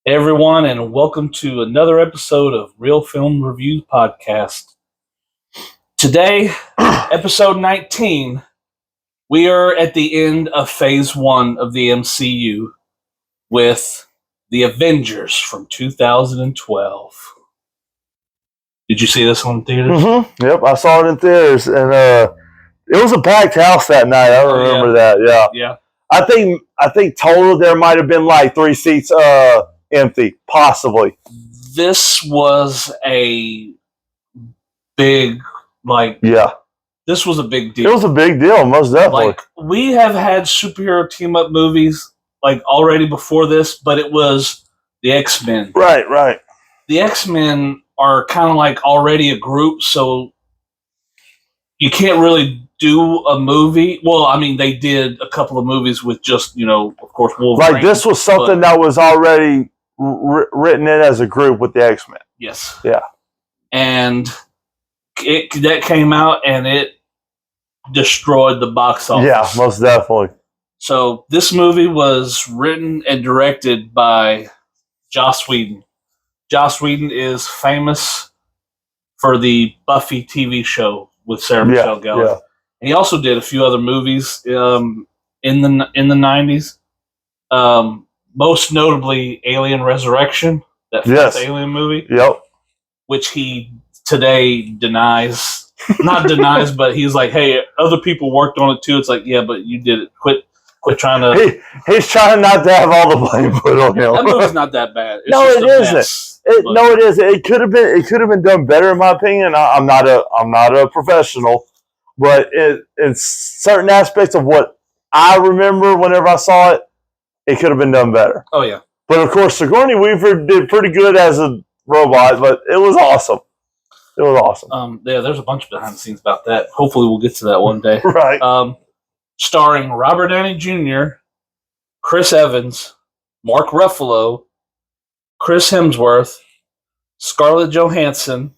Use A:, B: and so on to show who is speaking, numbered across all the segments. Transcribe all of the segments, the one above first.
A: Hey everyone, and welcome to another episode of Real Film Reviews Podcast. Today, episode 19, we are at the end of Phase 1 of the MCU with the Avengers from 2012. Did you see this one in theaters?
B: Mm-hmm. Yep, I saw it in theaters, and it was a packed house that night. I remember that.
A: Yeah.
B: I think total there might have been like 3 seats empty, possibly.
A: This was a big, this was a big deal.
B: It was a big deal, most definitely.
A: Like, we have had superhero team-up movies, already before this, but it was the X-Men.
B: Right.
A: The X-Men are kind of already a group, so you can't really do a movie. Well, I mean, they did a couple of movies with just, of course, Wolverine.
B: Like, this was something that was already written in as a group with the X-Men.
A: Yes.
B: Yeah.
A: And that came out, and it destroyed the box office.
B: Yeah, most definitely.
A: So this movie was written and directed by Joss Whedon. Joss Whedon is famous for the Buffy TV show with Sarah Michelle Gellar.
B: Yeah.
A: And he also did a few other movies in the 90s. Most notably, Alien Resurrection, that first Alien movie.
B: Yep.
A: Which he today denies. Not denies, but he's like, hey, other people worked on it too. It's like, yeah, but you did it. Quit trying to...
B: He's trying not to have all the blame put on him.
A: That movie's not that bad.
B: No, it isn't. No, it isn't. It could have been done better, in my opinion. I'm not a professional, but in certain aspects of what I remember whenever I saw it, it could have been done better.
A: Oh yeah.
B: But of course, Sigourney Weaver did pretty good as a robot, but it was awesome. It was awesome.
A: Yeah, there's a bunch of behind the scenes about that. Hopefully, we'll get to that one day.
B: Right.
A: Starring Robert Downey Jr., Chris Evans, Mark Ruffalo, Chris Hemsworth, Scarlett Johansson,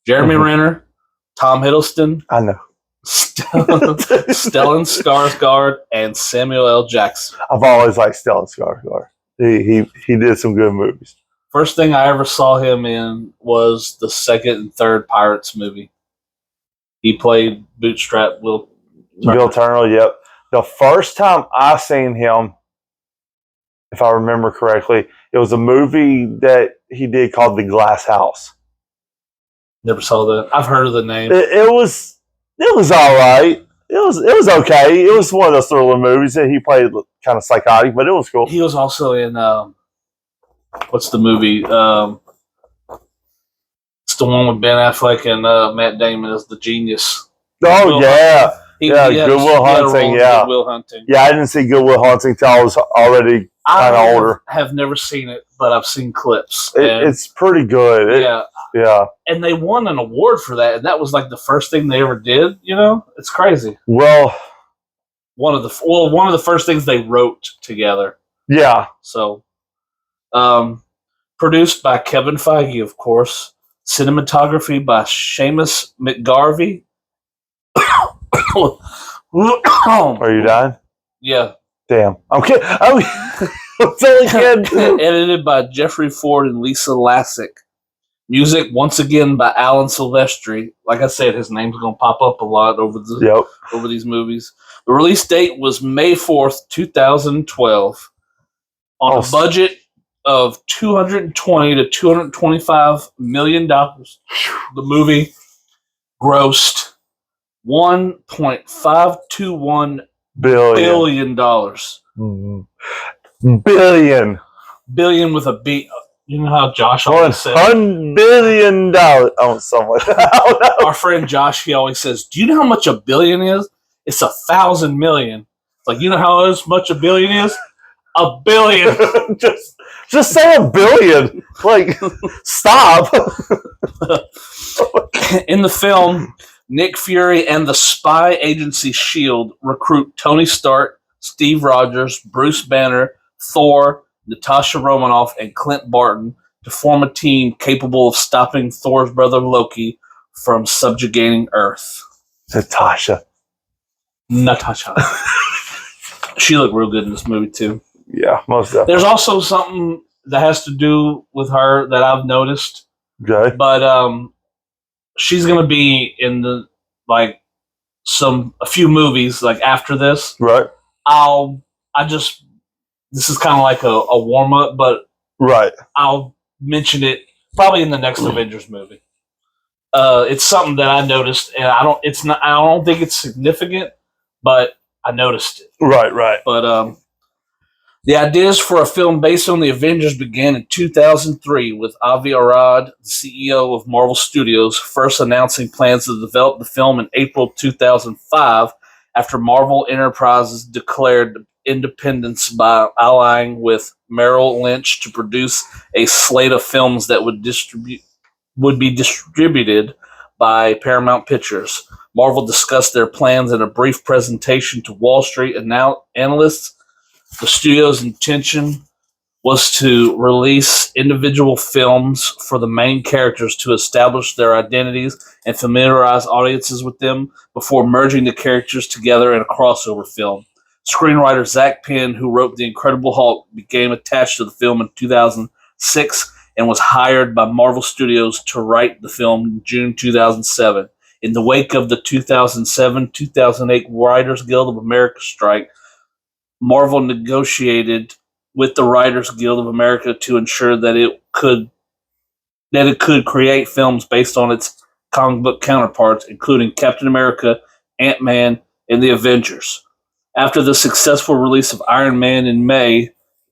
A: Jeremy Renner, Tom Hiddleston.
B: I know.
A: Stellan Skarsgård, and Samuel L. Jackson.
B: I've always liked Stellan Skarsgård. He did some good movies.
A: First thing I ever saw him in was the second and third Pirates movie. He played Bootstrap Will Turner.
B: Bill Turner, yep. The first time I seen him, if I remember correctly, it was a movie that he did called The Glass House.
A: Never saw that. I've heard of the name.
B: It was all right. It was okay. It was one of those thriller movies that he played kind of psychotic, but it was cool.
A: He was also in what's the movie? It's the one with Ben Affleck and Matt Damon as the genius.
B: Oh, yeah. Good Will Hunting. Yeah.
A: Good Will Hunting.
B: Yeah, I didn't see Good Will Hunting until I was already kind of older.
A: I have never seen it, but I've seen clips.
B: It's pretty good. Yeah.
A: And they won an award for that, and that was the first thing they ever did. It's crazy.
B: Well,
A: one of the first things they wrote together.
B: Yeah.
A: So, produced by Kevin Feige, of course. Cinematography by Seamus McGarvey.
B: Are you dying?
A: Yeah.
B: Damn. I'm kidding. I'm totally kidding.
A: Edited by Jeffrey Ford and Lisa Lassick. Music, once again, by Alan Silvestri. Like I said, his name's going to pop up a lot over these movies. The release date was May 4th, 2012. On a budget of $220 to $225 million. The movie grossed $1.521 billion. Billion with a B. You know how Josh always says
B: $1 billion. Oh, someone.
A: Our friend Josh, he always says, "Do you know how much a billion is? It's 1,000 million." It's like, you know how much a billion is? A billion.
B: Just say a billion. Stop.
A: In the film, Nick Fury and the spy agency S.H.I.E.L.D. recruit Tony Stark, Steve Rogers, Bruce Banner, Thor, Natasha Romanoff, and Clint Barton to form a team capable of stopping Thor's brother Loki from subjugating Earth.
B: Natasha.
A: She looked real good in this movie too.
B: Yeah, most definitely.
A: There's also something that has to do with her that I've noticed.
B: Okay.
A: But she's gonna be in a few movies like after this.
B: Right.
A: This is kind of like a warm up, but
B: right.
A: I'll mention it probably in the next Avengers movie. It's something that I noticed, and I don't think it's significant, but I noticed it.
B: Right.
A: But the ideas for a film based on the Avengers began in 2003 with Avi Arad, the CEO of Marvel Studios, first announcing plans to develop the film in April 2005 after Marvel Enterprises declared independence by allying with Merrill Lynch to produce a slate of films that would be distributed by Paramount Pictures. Marvel discussed their plans in a brief presentation to Wall Street analysts. The studio's intention was to release individual films for the main characters to establish their identities and familiarize audiences with them before merging the characters together in a crossover film. Screenwriter Zach Penn, who wrote The Incredible Hulk, became attached to the film in 2006 and was hired by Marvel Studios to write the film in June 2007. In the wake of the 2007-2008 Writers Guild of America strike, Marvel negotiated with the Writers Guild of America to ensure that it could create films based on its comic book counterparts, including Captain America, Ant-Man, and the Avengers. After the successful release of Iron Man in May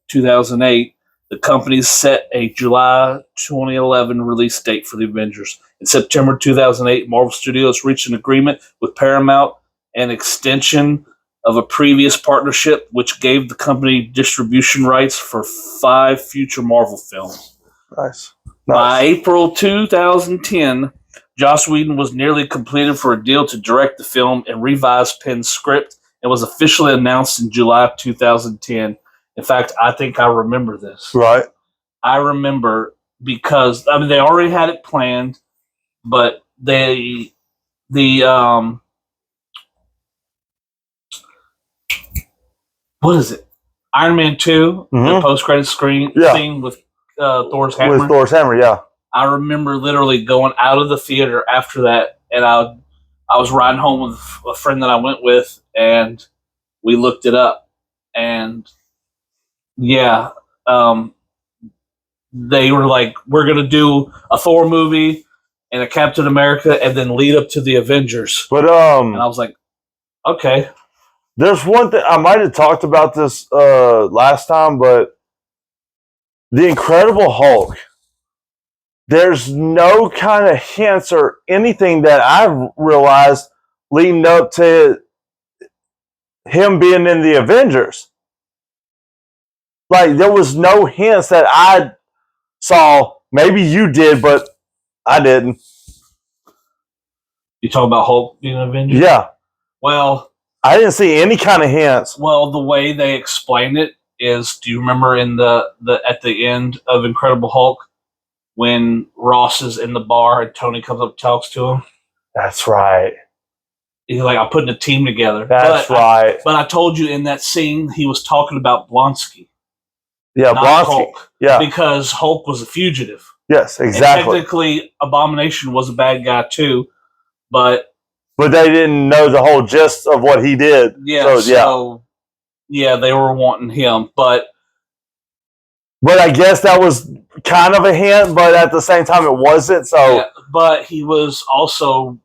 A: 2008, the company set a July 2011 release date for the Avengers. In September 2008, Marvel Studios reached an agreement with Paramount, an extension of a previous partnership, which gave the company distribution rights for 5 future Marvel films.
B: Nice.
A: By April 2010, Joss Whedon was nearly completed for a deal to direct the film and revise Penn's script, and was officially announced in July 2010. In fact, I think I remember this.
B: Right.
A: I remember because they already had it planned, but the what is it? Iron Man 2, the post-credit scene with Thor's hammer.
B: With Thor's hammer, yeah.
A: I remember literally going out of the theater after that, and I was riding home with a friend that I went with, and we looked it up, and yeah, they were like, we're going to do a Thor movie and a Captain America and then lead up to the Avengers.
B: But
A: and I was like, okay.
B: There's one thing, I might have talked about this last time, but The Incredible Hulk, there's no kind of hints or anything that I've realized leading up to him being in the Avengers. Like, there was no hints that I saw. Maybe you did, but I didn't.
A: You talking about Hulk being an Avenger?
B: Yeah.
A: Well,
B: I didn't see any kind of hints.
A: Well, the way they explain it is, do you remember in the at the end of Incredible Hulk when Ross is in the bar and Tony comes up and talks to him?
B: That's right.
A: He's like, I'm putting a team together.
B: That's right.
A: But I told you in that scene he was talking about Blonsky.
B: Yeah,
A: not
B: Blonsky.
A: Hulk.
B: Yeah.
A: Because Hulk was a fugitive.
B: Yes, exactly.
A: And technically, Abomination was a bad guy too, but
B: they didn't know the whole gist of what he did.
A: Yeah, so they were wanting him, but
B: I guess that was kind of a hint, but at the same time it wasn't. So,
A: but he was also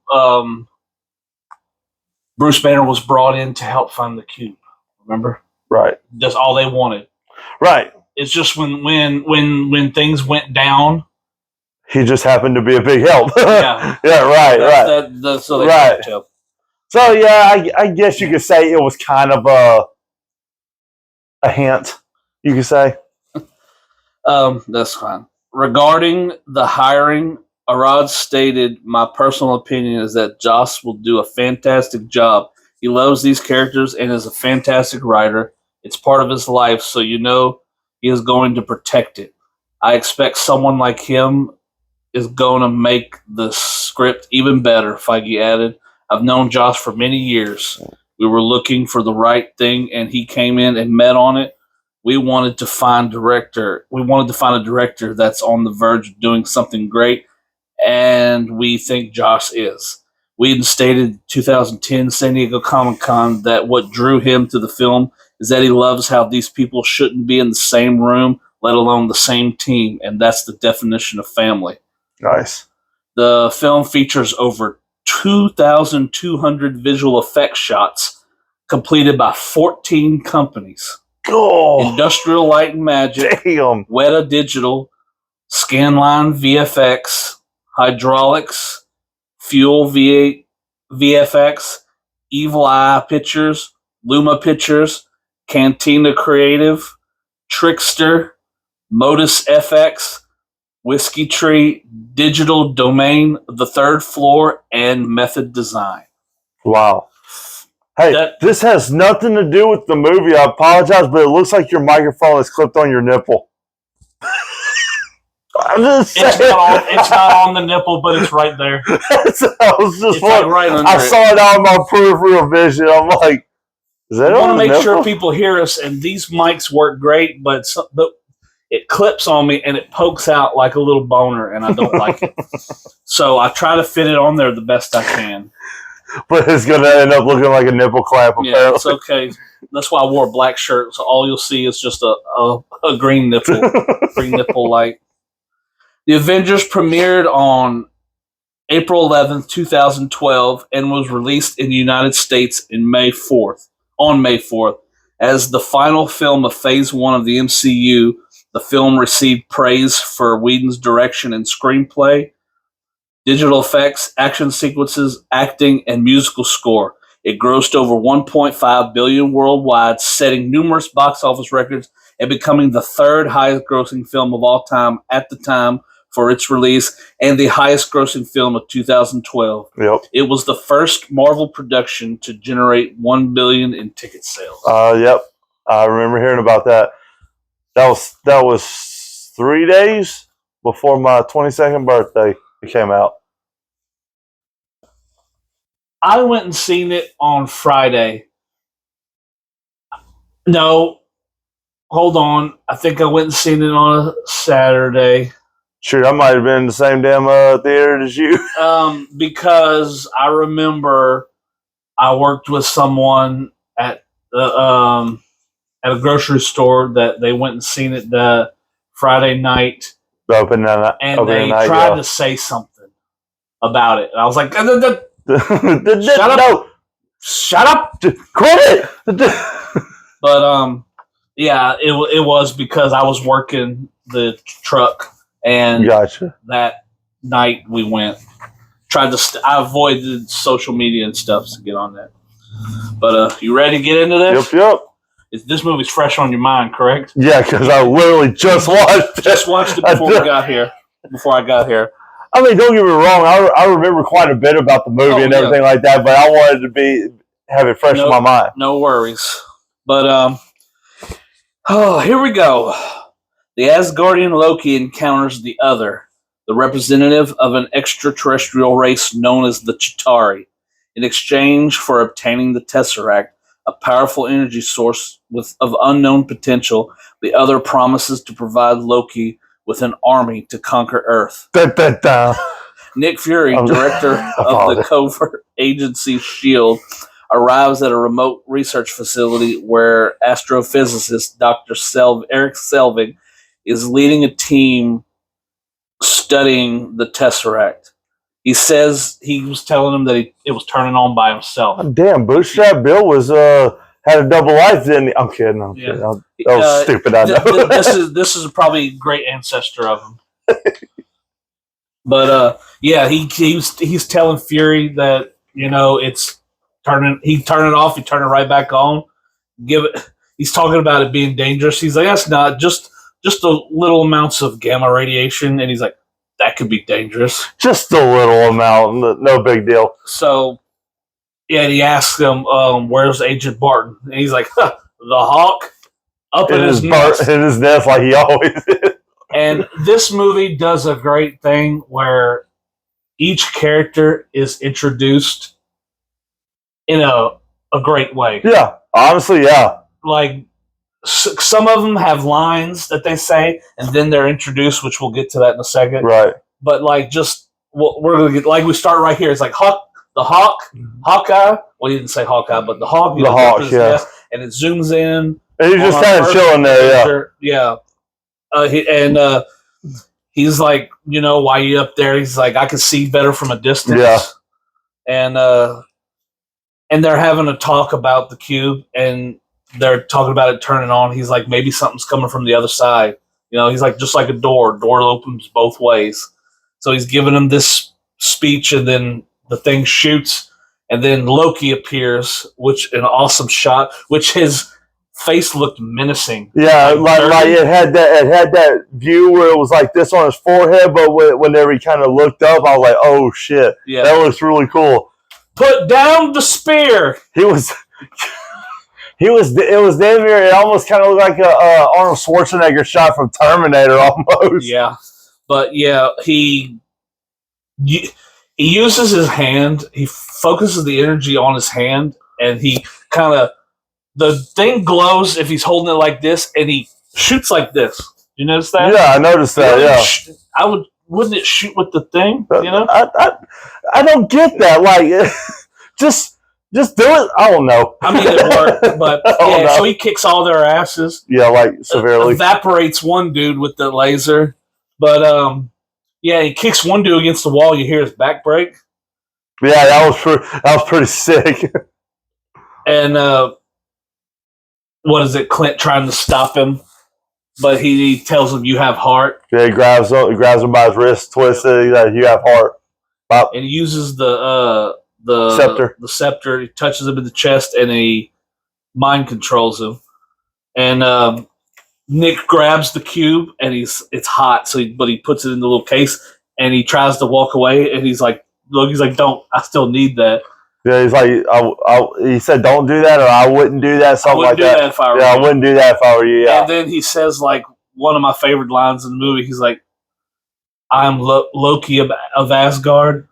A: Bruce Banner was brought in to help find the cube. Remember?
B: Right.
A: That's all they wanted.
B: Right.
A: It's just when things went down,
B: he just happened to be a big help.
A: Yeah.
B: Yeah. Right.
A: That's so
B: right. So yeah, I guess you could say it was kind of a hint. You could say.
A: That's fine. Regarding the hiring, Arad stated, "My personal opinion is that Joss will do a fantastic job. He loves these characters and is a fantastic writer. It's part of his life, so you know he is going to protect it. I expect someone like him is going to make the script even better," Feige added. "I've known Joss for many years. We were looking for the right thing, and he came in and met on it. We wanted to find a director that's on the verge of doing something great, and we think Josh is. Whedon stated in 2010 San Diego Comic-Con that what drew him to the film is that he loves how these people shouldn't be in the same room, let alone the same team, and that's the definition of family.
B: Nice.
A: The film features over 2,200 visual effects shots completed by 14 companies.
B: Oh,
A: Industrial Light and Magic,
B: damn.
A: Weta Digital, Scanline VFX, Hydraulics, Fuel VFX, Evil Eye Pictures, Luma Pictures, Cantina Creative, Trickster, Modus FX, Whiskey Tree, Digital Domain, The Third Floor, and Method Design.
B: Wow. Hey, this has nothing to do with the movie. I apologize, but it looks like your microphone is clipped on your nipple. I'm just saying.
A: It's not on the nipple, but it's right there.
B: I was just like
A: right under
B: I saw it on my peripheral vision. I'm like, is that on the nipple? I want to make
A: sure people hear us, and these mics work great, but it clips on me and it pokes out like a little boner, and I don't like it. So I try to fit it on there the best I can.
B: But it's going to end up looking like a nipple clamp, apparently.
A: Yeah, it's okay. That's why I wore a black shirt, so all you'll see is just a green nipple, green nipple light. The Avengers premiered on April 11th, 2012, and was released in the United States on May 4th, as the final film of Phase 1 of the MCU. The film received praise for Whedon's direction and screenplay, digital effects, action sequences, acting, and musical score. It grossed over $1.5 billion worldwide, setting numerous box office records and becoming the third highest grossing film of all time at the time for its release, and the highest grossing film of 2012.
B: Yep.
A: It was the first Marvel production to generate $1 billion in ticket sales.
B: Yep. I remember hearing about that. That was 3 days before my 22nd birthday. It came out.
A: I went and seen it on Friday. No, hold on. I think I went and seen it on a Saturday.
B: Sure, I might have been in the same damn theater as you.
A: Because I remember I worked with someone at a grocery store that they went and seen it the Friday night.
B: Open night.
A: And they tried to say something about it. And I was like, shut up. Shut up.
B: Quit it.
A: But, yeah, it was because I was working the truck. And
B: gotcha.
A: That night we went. I avoided social media and stuff to get on that. But you ready to get into this?
B: Yep.
A: This movie's fresh on your mind, correct?
B: Yeah, because I literally just watched it.
A: Just watched it before I got here.
B: I mean, don't get me wrong. I remember quite a bit about the movie and everything like that, but I wanted to have it fresh in my mind.
A: No worries. But here we go. The Asgardian Loki encounters the Other, the representative of an extraterrestrial race known as the Chitauri. In exchange for obtaining the Tesseract, a powerful energy source of unknown potential, the Other promises to provide Loki with an army to conquer Earth. Nick Fury, director of the covert agency S.H.I.E.L.D., arrives at a remote research facility where astrophysicist Dr. Eric Selvig is leading a team studying the Tesseract. He says he was telling him that it was turning on by himself.
B: Oh, damn, Bootstrap Bill was had a double life, didn't he? I'm kidding. That was stupid. I know.
A: This is probably a great ancestor of him. But yeah, he's telling Fury that it's turning. He turn it off. He turn it right back on. He's talking about it being dangerous. He's like, that's not just a little amounts of gamma radiation, and he's like, that could be dangerous.
B: Just a little amount, no big deal.
A: So, yeah, he asks him, where's Agent Barton? And he's like, the Hawk up in his nest.
B: In his nest like he always is.
A: And this movie does a great thing where each character is introduced in a a great way.
B: Yeah, honestly, yeah.
A: Like, some of them have lines that they say, and then they're introduced, which we'll get to that in a second.
B: Right.
A: But like, just we're gonna get like we start right here. It's like Hawkeye. Well, he didn't say Hawkeye, but the Hawk.
B: The Hawk, yeah.
A: And it zooms in.
B: And he's just kind of chilling there,
A: yeah. He's like, why you up there? He's like, I can see better from a distance.
B: Yeah.
A: And they're having a talk about the cube, and they're talking about it turning on. He's like, maybe something's coming from the other side. He's like, just like a door. Door opens both ways. So he's giving him this speech, and then the thing shoots, and then Loki appears, which an awesome shot, which his face looked menacing.
B: Yeah, like it had that view where it was like this on his forehead, but whenever he kind of looked up, I was like, oh shit, yeah, that looks really cool.
A: Put down the spear.
B: It was damn near. It almost kind of looked like a Arnold Schwarzenegger shot from Terminator, almost.
A: Yeah, but yeah, he uses his hand. He focuses the energy on his hand, and he kind of the thing glows if he's holding it like this, and he shoots like this. You notice that?
B: Yeah, I noticed that. Yeah,
A: wouldn't it shoot with the thing?
B: I don't get that. Like, just do it. I don't know.
A: I mean, it worked, but yeah. So he kicks all their asses.
B: Yeah, like severely.
A: Evaporates one dude with the laser, but yeah, he kicks one dude against the wall. You hear his back break.
B: Yeah, that was pretty sick.
A: And what is it? Clint trying to stop him, but he tells him, "You have heart."
B: Yeah, he grabs him by his wrist, twists it. He's like, "You have heart."
A: Pop. And he uses the
B: scepter.
A: The scepter. He touches him in the chest, and he mind controls him. And Nick grabs the cube, and it's hot. But he puts it in the little case, and he tries to walk away, and he's like, "Don't! I still need that."
B: Yeah, he's like, he said, "Don't do that," or "I wouldn't do that." Something like that. I wouldn't do that if I were you. Yeah.
A: And then he says, like, one of my favorite lines in the movie. He's like, "I'm Loki of Asgard,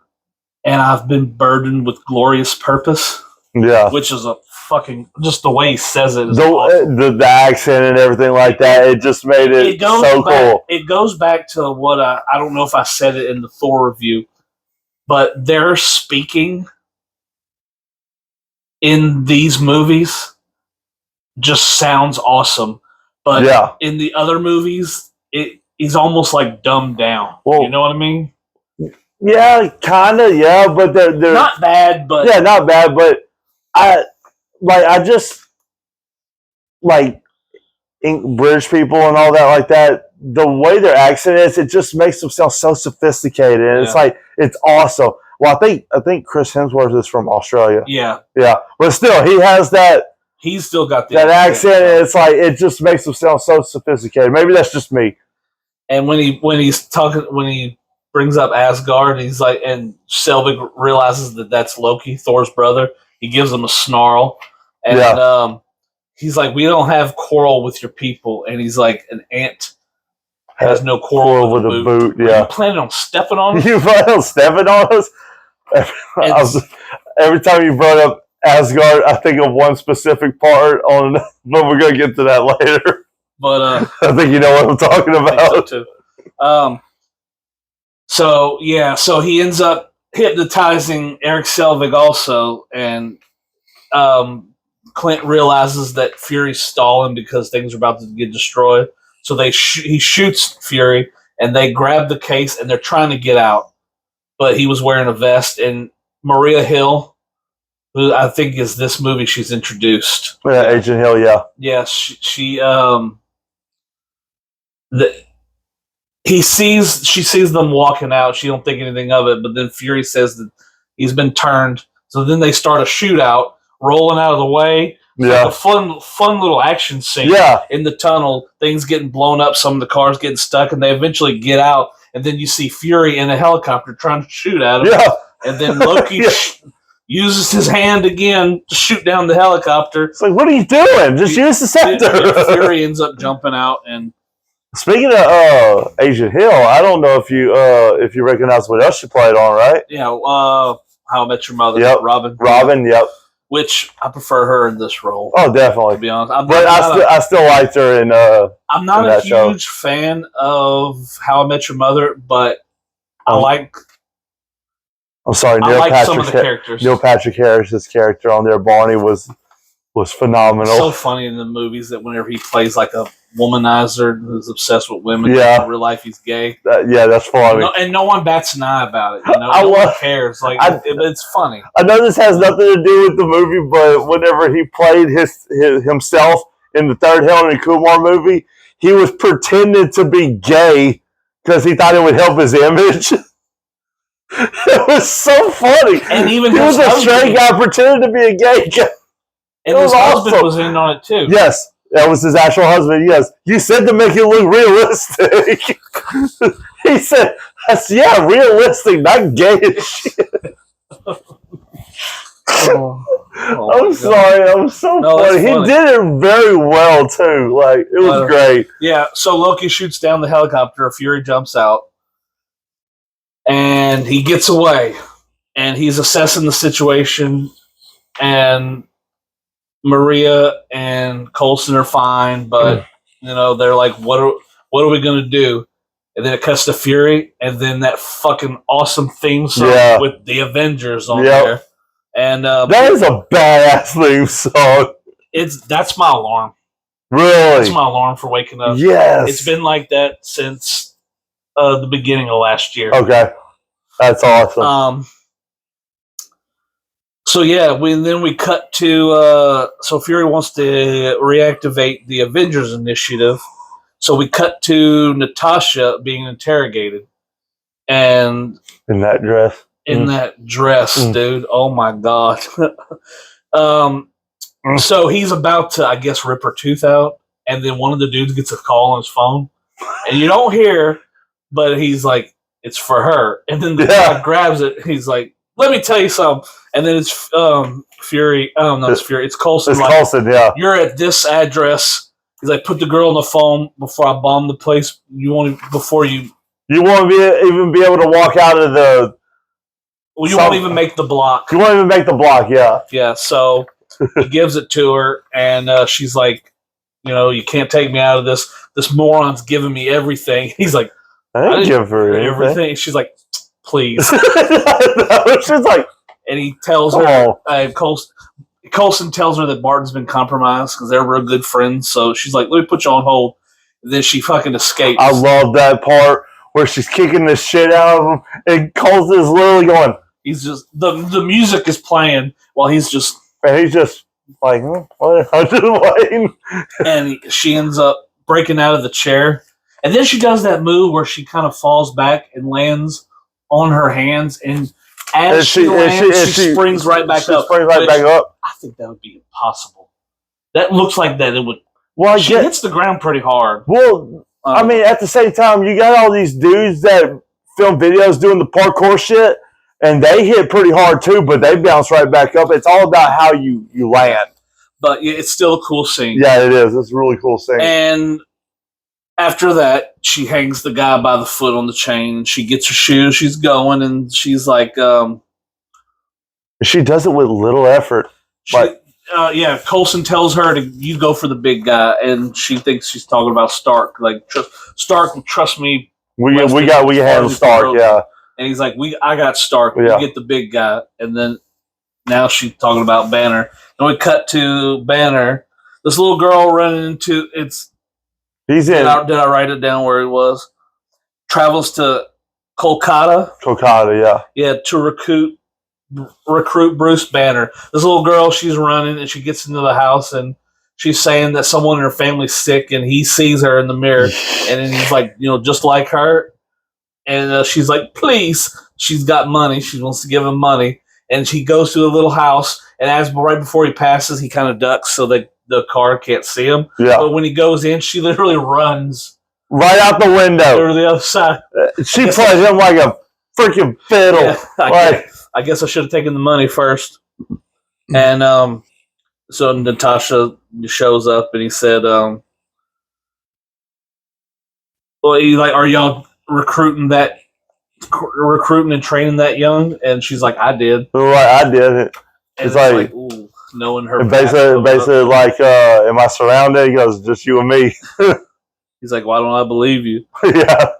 A: and I've been burdened with glorious purpose."
B: Yeah,
A: which is a fucking just the way he says it.
B: The accent and everything like that. It just made it so cool.
A: It goes back to what I don't know if I said it in the Thor review, but their speaking in these movies just sounds awesome. But in the other movies, he's almost like dumbed down. Well, you know what I mean?
B: Yeah, kind of. Yeah, but they're
A: not bad. But
B: yeah, not bad. But I just like British people and all that like that. The way their accent is, it just makes them sound so sophisticated, and it's like it's awesome. Well, I think Chris Hemsworth is from Australia.
A: Yeah,
B: but still, he has that.
A: He's still got
B: that accent. And it's like it just makes him sound so sophisticated. Maybe that's just me.
A: And when he brings up Asgard, he's like, and Selvig realizes that that's Loki, Thor's brother. He gives him a snarl, and he's like, "We don't have quarrel with your people." And he's like, "An ant has no quarrel with a boot."
B: Yeah,
A: you planning on stepping on us?
B: You planning on stepping on us? Every time you brought up Asgard, I think of one specific part but we're gonna get to that later.
A: But
B: I think you know what I'm talking about.
A: So too. So he ends up hypnotizing Eric Selvig also, and Clint realizes that Fury's stalling because things are about to get destroyed. So he shoots Fury, and they grab the case, and they're trying to get out. But he was wearing a vest, and Maria Hill, who I think is this movie she's introduced.
B: Yeah, Agent Hill, yeah.
A: Yeah, she she sees them walking out. She don't think anything of it, but then Fury says that he's been turned. So then they start a shootout, rolling out of the way. Like a fun little action scene in the tunnel. Things getting blown up, some of the cars getting stuck, and they eventually get out. And then you see Fury in a helicopter trying to shoot at him. Yeah. And then Loki uses his hand again to shoot down the helicopter.
B: It's like, what are you doing? Just use the scepter.
A: Fury ends up jumping out. And
B: speaking of Agent Hill, I don't know if you recognize what else she played on, right?
A: Yeah, How I Met Your Mother.
B: Yep.
A: Robin.
B: Yep.
A: which I prefer her in this role.
B: Oh, definitely.
A: To be honest,
B: I still liked her in.
A: I'm not a huge fan of How I Met Your Mother, but I like.
B: I'm sorry,
A: some of the characters.
B: Neil Patrick Harris's character on there, Barney, was phenomenal.
A: So funny in the movies that whenever he plays like a womanizer who's obsessed with women,
B: yeah,
A: in real life he's gay.
B: That's funny.
A: And no one bats an eye about it. No one cares. Like it's funny.
B: I know this has nothing to do with the movie, but whenever he played himself in the third Helen and Kumar movie, he was pretending to be gay because he thought it would help his image. It was so funny.
A: And even
B: he was a straight guy pretending to be a gay guy.
A: And his husband was in on it too.
B: Yes, that was his actual husband. Yes, you said to make it look realistic. He said, "Yeah, realistic, not gay as shit." I'm sorry, I'm so funny. He did it very well too. Like it was great.
A: Yeah. So Loki shoots down the helicopter. Fury jumps out, and he gets away. And he's assessing the situation, and Maria and Coulson are fine, but they're like, "What are we gonna do?" And then it cuts to Fury, and then that fucking awesome theme song with the Avengers on there. And
B: that is a badass theme song.
A: That's my alarm.
B: Really,
A: it's my alarm for waking up.
B: Yes,
A: it's been like that since the beginning of last year.
B: Okay, that's awesome.
A: So yeah, we cut to so Fury wants to reactivate the Avengers initiative. So we cut to Natasha being interrogated, and
B: in that dress,
A: dude. Oh my god. So he's about to, I guess, rip her tooth out, and then one of the dudes gets a call on his phone, and you don't hear, but he's like, "It's for her," and then the guy grabs it. He's like, "Let me tell you something." And then it's Fury. It's Fury. It's Coulson.
B: It's Coulson, yeah.
A: You're at this address. He's like, "Put the girl on the phone before I bomb the place. You won't
B: even be able to walk out of the.
A: Well, you won't even make the block.
B: You won't even make the block, yeah.
A: Yeah. So he gives it to her, and she's like, "You can't take me out of this. This moron's giving me everything." He's like,
B: "I didn't give her everything."
A: She's like, "Please."
B: She's like.
A: And he tells her, Coulson tells her that Barton's been compromised because they're real good friends. So she's like, "Let me put you on hold." And then she fucking escapes.
B: I love that part where she's kicking the shit out of him, and Coulson is literally going.
A: He's just the music is playing while he's just
B: like, what? I'm just waiting.
A: And she ends up breaking out of the chair, and then she does that move where she kind of falls back and lands on her hands and. As she lands, she springs right back up. I think that would be impossible. That looks like that it would. Well, she hits the ground pretty hard.
B: Well, I mean, at the same time, you got all these dudes that film videos doing the parkour shit, and they hit pretty hard too, but they bounce right back up. It's all about how you land.
A: But it's still a cool scene.
B: Yeah, it is. It's a really cool scene.
A: And after that, she hangs the guy by the foot on the chain. She gets her shoes. She's going, and she's like...
B: she does it with little effort.
A: Coulson tells her you go for the big guy, and she thinks she's talking about Stark. Like, Stark will trust me.
B: We can handle Stark, yeah.
A: And he's like, I got Stark. We get the big guy. And then now she's talking about Banner. And we cut to Banner. This little girl running into...
B: He's in.
A: Did I write it down where he was? Travels to Kolkata.
B: Yeah.
A: Yeah, to recruit Bruce Banner. This little girl, she's running, and she gets into the house, and she's saying that someone in her family's sick, and he sees her in the mirror, and then he's like, just like her. And she's like, please. She's got money. She wants to give him money. And she goes to a little house, and right before he passes, he kind of ducks so that the car can't see him.
B: Yeah.
A: But when he goes in, she literally runs
B: right out the window
A: to the other side.
B: She plays him like a freaking fiddle.
A: Yeah, I guess I should have taken the money first. And so Natasha shows up, and he said, "Well, are y'all recruiting and training that young?" And she's like, "I did."
B: Right, I did it.
A: It's like, ooh. knowing her.
B: And basically like, am I surrounded? He goes, just you and me.
A: He's like, why don't I believe you?
B: Yeah.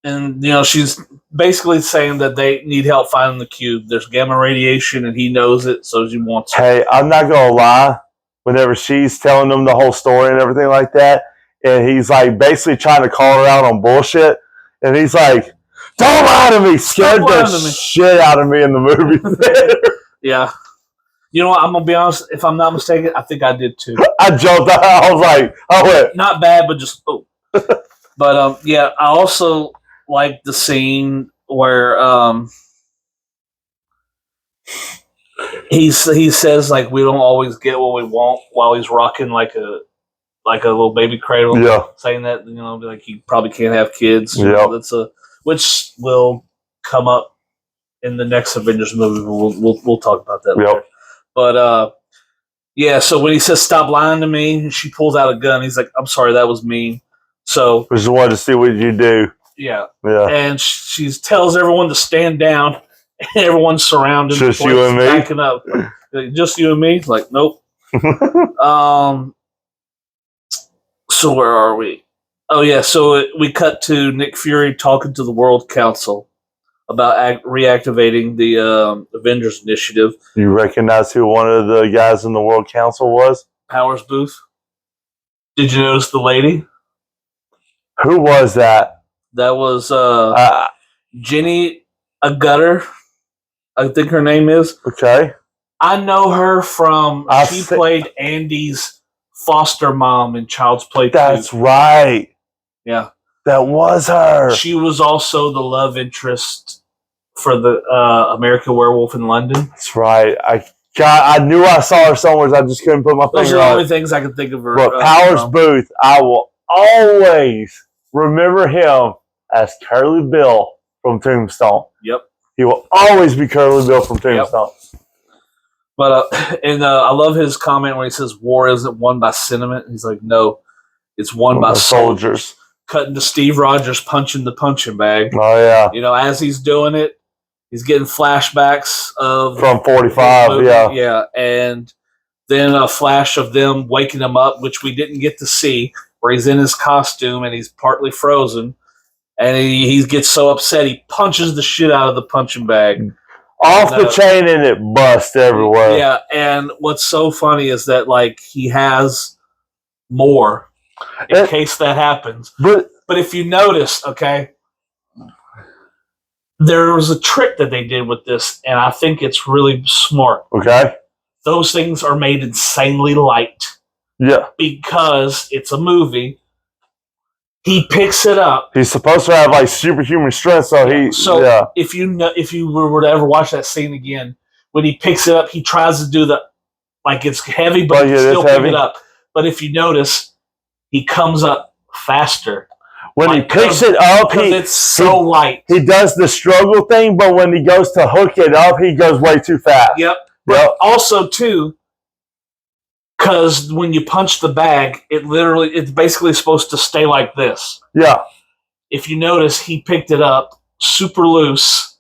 A: And, she's basically saying that they need help finding the cube. There's gamma radiation, and he knows it, so she wants it.
B: Hey, I'm not going to lie. Whenever she's telling them the whole story and everything like that, and he's like basically trying to call her out on bullshit, and he's like, don't lie to me! Scared the shit out of me in the movie.
A: Yeah. You know what? I'm going to be honest. If I'm not mistaken, I think I did too.
B: I jumped out. I was like, I went. Not
A: bad, but just, oh. But, yeah, I also like the scene where he says, like, we don't always get what we want while he's rocking like a little baby cradle.
B: Yeah.
A: Saying that, like he probably can't have kids.
B: Yeah.
A: Which will come up in the next Avengers movie. We'll talk about that later. But yeah, so when he says stop lying to me, she pulls out a gun. He's like, I'm sorry, that was mean. So
B: I just wanted to see what you do.
A: Yeah. And she tells everyone to stand down. And everyone's surrounded.
B: Just you and me?
A: Backing up. Like, just you and me? Like, nope. So where are we? Oh, yeah. So we cut to Nick Fury talking to the World Council about reactivating the Avengers Initiative.
B: You recognize who one of the guys in the World Council was?
A: Powers Booth. Did you notice the lady?
B: Who was that?
A: That was Jenny Agutter, I think her name is.
B: Okay.
A: I know her from, she played Andy's foster mom in Child's Play 2.
B: That's right.
A: Yeah.
B: That was her.
A: She was also the love interest for the American Werewolf in London.
B: That's right. I knew I saw her somewhere. I just couldn't put my finger on it.
A: Those are the only things I can think of her.
B: But Powers Booth, I will always remember him as Curly Bill from Tombstone.
A: Yep.
B: He will always be Curly Bill from Tombstone.
A: Yep. But I love his comment when he says war isn't won by sentiment. He's like, no, it's won by soldiers. Cutting to Steve Rogers punching the punching bag.
B: Oh yeah.
A: As he's doing it, he's getting flashbacks of
B: from 45. Yeah.
A: Yeah, and then a flash of them waking him up, which we didn't get to see, where he's in his costume and he's partly frozen, and he gets so upset he punches the shit out of the punching bag.
B: Off the chain and it busts everywhere.
A: Yeah, and what's so funny is that like he has more in case that happens. But if you notice, okay, there was a trick that they did with this, and I think it's really smart.
B: Okay.
A: Those things are made insanely light.
B: Yeah.
A: Because it's a movie. He picks it up.
B: He's supposed to have like superhuman strength,
A: if you were to ever watch that scene again, when he picks it up, he tries to do it's heavy, but he still pick it up. But if you notice, he comes up faster.
B: When he picks it up,
A: it's so light.
B: He does the struggle thing, but when he goes to hook it up, he goes way too fast.
A: Yep. But also too, because when you punch the bag, it's basically supposed to stay like this.
B: Yeah.
A: If you notice, he picked it up super loose.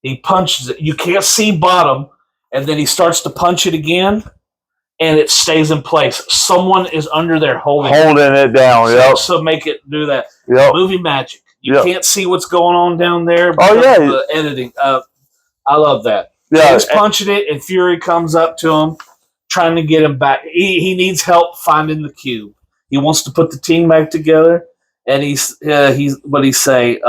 A: He punches it. You can't see bottom, and then he starts to punch it again, and it stays in place. Someone is under there holding
B: it down.
A: So make it do that.
B: Yep.
A: Movie magic. You can't see what's going on down there. The editing. I love that.
B: Yeah.
A: He's punching it, and Fury comes up to him, trying to get him back. He needs help finding the cube. He wants to put the team back together, and he's what he say?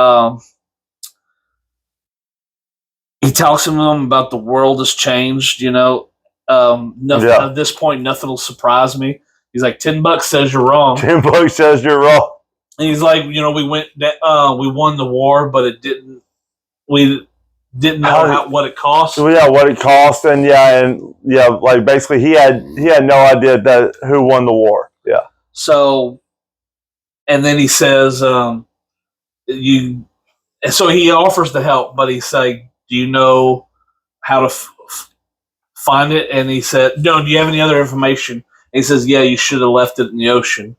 A: He talks to them about the world has changed. Nothing at this point. Nothing will surprise me. He's like, $10 says you're wrong.
B: $10 says you're wrong.
A: And he's like, we won the war, but it didn't. We didn't know what it cost.
B: So what it cost, and like basically he had no idea who won the war. Yeah.
A: So, and then he says, So he offers the help, but he's like, do you know how to find it? And he said, no. Do you have any other information? And he says, yeah, you should have left it in the ocean.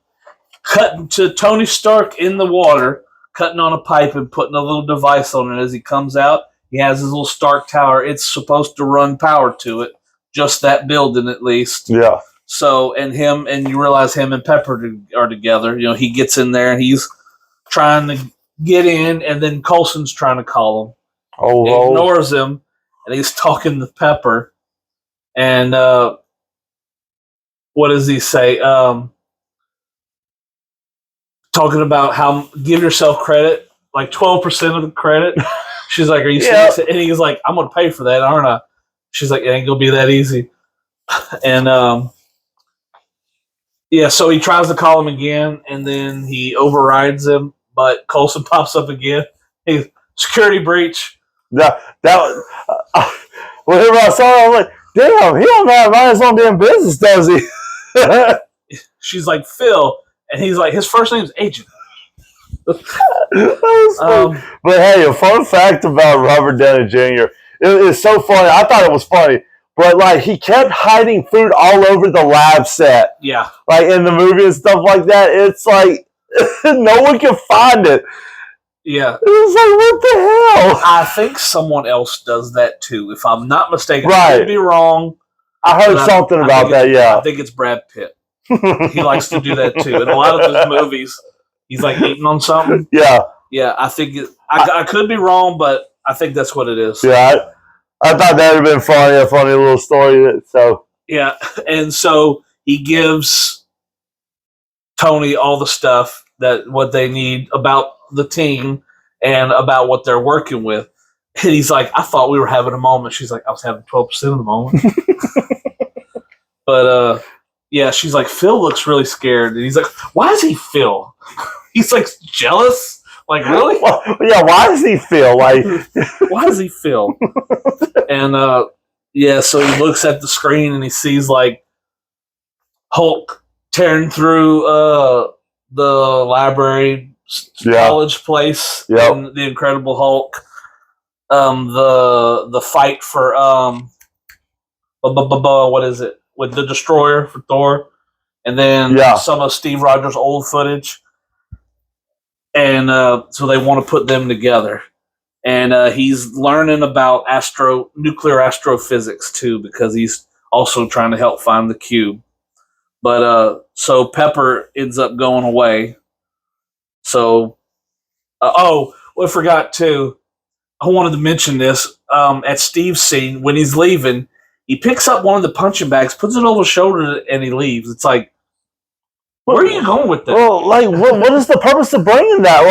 A: Cutting to Tony Stark in the water, cutting on a pipe and putting a little device on it. As he comes out, he has his little Stark tower. It's supposed to run power to it, just that building at least.
B: Yeah.
A: So, and you realize him and Pepper are together. You know, he gets in there and he's trying to get in, and then Coulson's trying to call him.
B: Oh,
A: he ignores him, and he's talking to Pepper. And what does he say? Talking about how give yourself credit, like 12% of the credit. She's like, "Are you serious?" And he's like, "I'm going to pay for that, aren't I?" She's like, "It ain't going to be that easy." And yeah, so he tries to call him again, and then he overrides him, but Coulson pops up again. Hey, security breach.
B: That whenever I saw it, I'm like, damn, he don't have his own damn business, does he?
A: She's like, Phil, and he's like, his first name's Agent.
B: But hey, a fun fact about Robert Downey Jr. It's so funny. I thought it was funny. But, like, he kept hiding food all over the lab set.
A: Yeah.
B: Like, in the movie and stuff like that. It's like, no one can find it.
A: Yeah.
B: It's like, what the hell?
A: I think someone else does that, too. If I'm not mistaken.
B: Right.
A: I could be wrong.
B: I heard something about that, yeah.
A: I think it's Brad Pitt. He likes to do that, too. In a lot of his movies, he's, like, eating on something.
B: Yeah.
A: Yeah, I think I could be wrong, but I think that's what it is.
B: Yeah, I thought that would have been funny, a funny little story. So
A: yeah, and so he gives Tony all the stuff what they need about the team and about what they're working with. And he's like, "I thought we were having a moment." She's like, "I was having 12% of the moment." But yeah, she's like, "Phil looks really scared," and he's like, "Why is he Phil?" He's like jealous. Like, really?
B: Well, yeah, why does he feel like?
A: Why does he feel? And yeah, so he looks at the screen and he sees like Hulk tearing through the library, college place, and the Incredible Hulk. The fight for what is it with the Destroyer for Thor, and then some of Steve Rogers' old footage. And so they want to put them together. And he's learning about nuclear astrophysics, too, because he's also trying to help find the cube. But so Pepper ends up going away. So, I forgot, too. I wanted to mention this. At Steve's scene, when he's leaving, he picks up one of the punching bags, puts it over his shoulder, and he leaves. It's like, where are you going with that?
B: Well, like, what is the purpose of bringing that?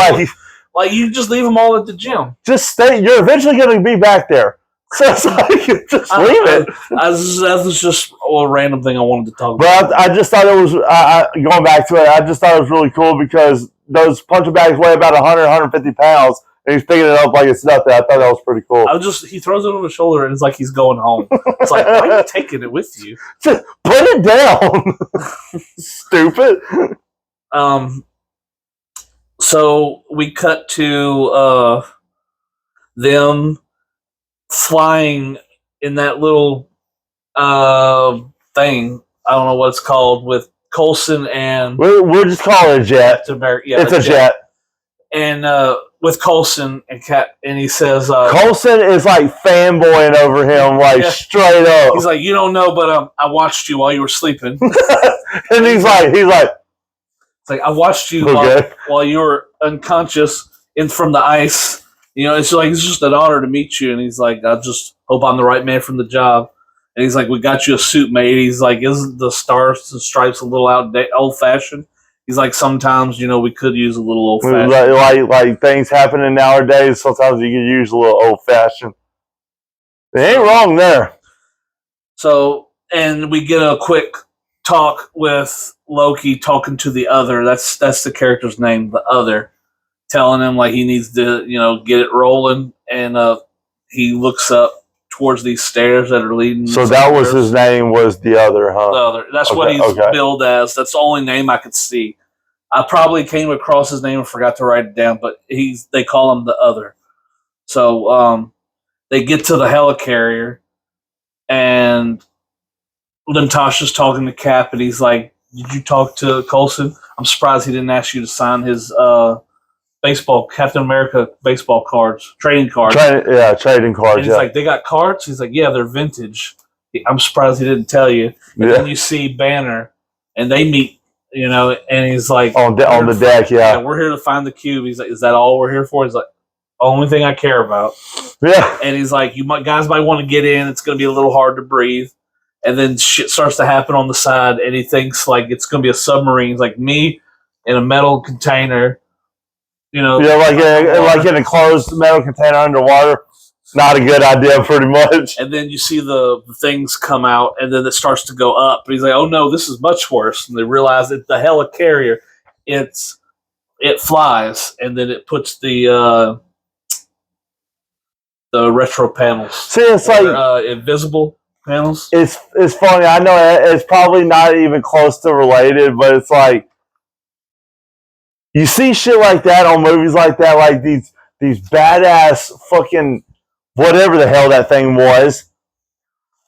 A: Like you just leave them all at the gym.
B: Just stay. You're eventually going to be back there. So it's like, just leave it.
A: That was just a random thing I wanted to talk about.
B: But I just thought it was, going back to it, I just thought it was really cool because those punching bags weigh about 100, 150 pounds. And he's picking it up like it's nothing. I thought that was pretty cool.
A: He throws it over his shoulder and it's like he's going home. It's like, why are you taking it with you?
B: Just put it down. Stupid.
A: So we cut to them flying in that little thing. I don't know what it's called with Coulson and
B: we'll just call it a jet. It's a jet.
A: And with Coulson and he says
B: Coulson is like fanboying over him, like straight up.
A: He's like, you don't know, but I watched you while you were sleeping.
B: And he's like,
A: it's like I watched you while you were unconscious from the ice. You know, it's like it's just an honor to meet you. And he's like, I just hope I'm the right man for the job. And he's like, we got you a suit made. He's like, isn't the stars and stripes a little old fashioned? He's like, sometimes, we could use a little old fashioned.
B: Like things happening nowadays, sometimes you can use a little old fashioned. It ain't wrong there.
A: So, and we get a quick talk with Loki talking to the Other. That's the character's name, the Other, telling him like he needs to, get it rolling. And he looks up towards these stairs that are leading.
B: So that was his name, was the Other, huh?
A: The Other. That's what he's billed as. That's the only name I could see. I probably came across his name and forgot to write it down, but they call him the Other. So they get to the helicarrier, and Natasha's talking to Cap, and he's like, "Did you talk to Coulson? I'm surprised he didn't ask you to sign his Captain America baseball cards, trading cards."
B: Trading cards.
A: And he's like, "They got cards?" He's like, "Yeah, they're vintage." I'm surprised he didn't tell you. And then you see Banner, and they meet, and he's like
B: on the deck,
A: we're here to find the cube. He's like, is that all we're here for? He's like, only thing I care about.
B: Yeah.
A: And he's like, guys might want to get in. It's going to be a little hard to breathe. And then shit starts to happen on the side, and he thinks like it's going to be a submarine. He's like, me in a metal container,
B: Yeah, like in a closed metal container underwater. Not a good idea, pretty much.
A: And then you see the things come out, and then it starts to go up. But he's like, oh no, this is much worse. And they realize that the helicarrier, it flies, and then it puts the retro panels.
B: See, it's like
A: invisible panels.
B: It's funny. I know it's probably not even close to related, but it's like you see shit like that on movies like that, like these badass fucking whatever the hell that thing was.